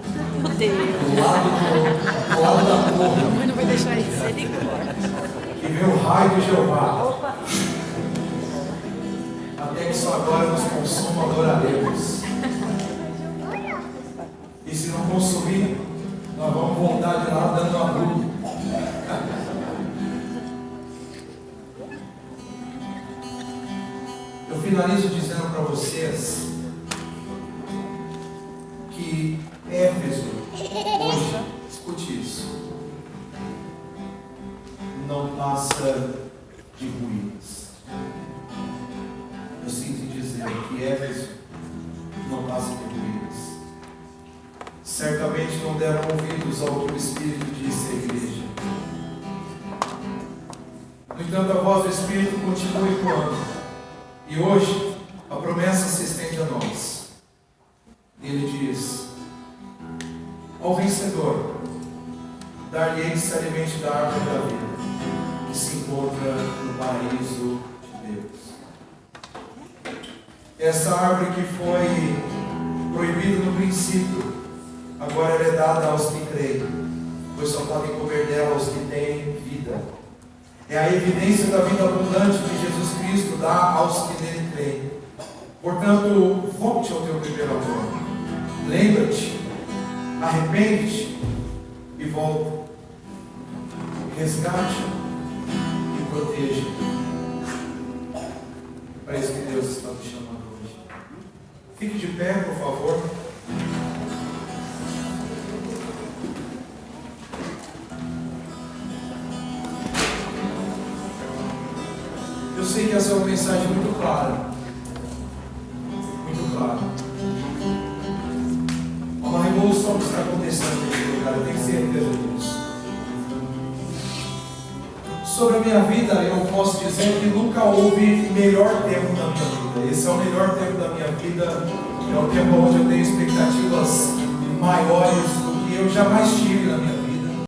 Do lado da torre. Não vai deixar isso, ele gosta. Que vê o raio de Jeová. Até que sua glória nos consuma, adoraremos. E se não consumir, nós vamos voltar de lá dando uma luz. Eu finalizo dizendo para vocês que Éfeso, hoje, escute isso, não passa de ruínas. Eu sinto dizer que Éfeso não passa de ruínas. Certamente não deram ouvidos ao que o Espírito disse à igreja. No entanto, a voz do Espírito continua ecoando. E hoje, a promessa se estende a nós. Ele diz: ao vencedor, dar-lhe-ei se alimente da árvore da vida, que se encontra no paraíso de Deus. Essa árvore que foi proibida no princípio, agora ela é dada aos que creem, pois só podem comer dela os que têm vida. É a evidência da vida abundante que Jesus Cristo dá aos que nele creem. Portanto, volte ao teu primeiro amor. Lembra-te, arrepende-te e volta. Resgate e proteja. Para isso que Deus está te chamando hoje. Fique de pé, por favor. Eu sei que essa é uma mensagem muito clara. Muito clara. Há uma revolução que está acontecendo nesse lugar, eu tenho certeza disso. Sobre a minha vida, eu posso dizer que nunca houve melhor tempo da minha vida. Esse é o melhor tempo da minha vida. É o tempo onde eu tenho expectativas maiores do que eu jamais tive na minha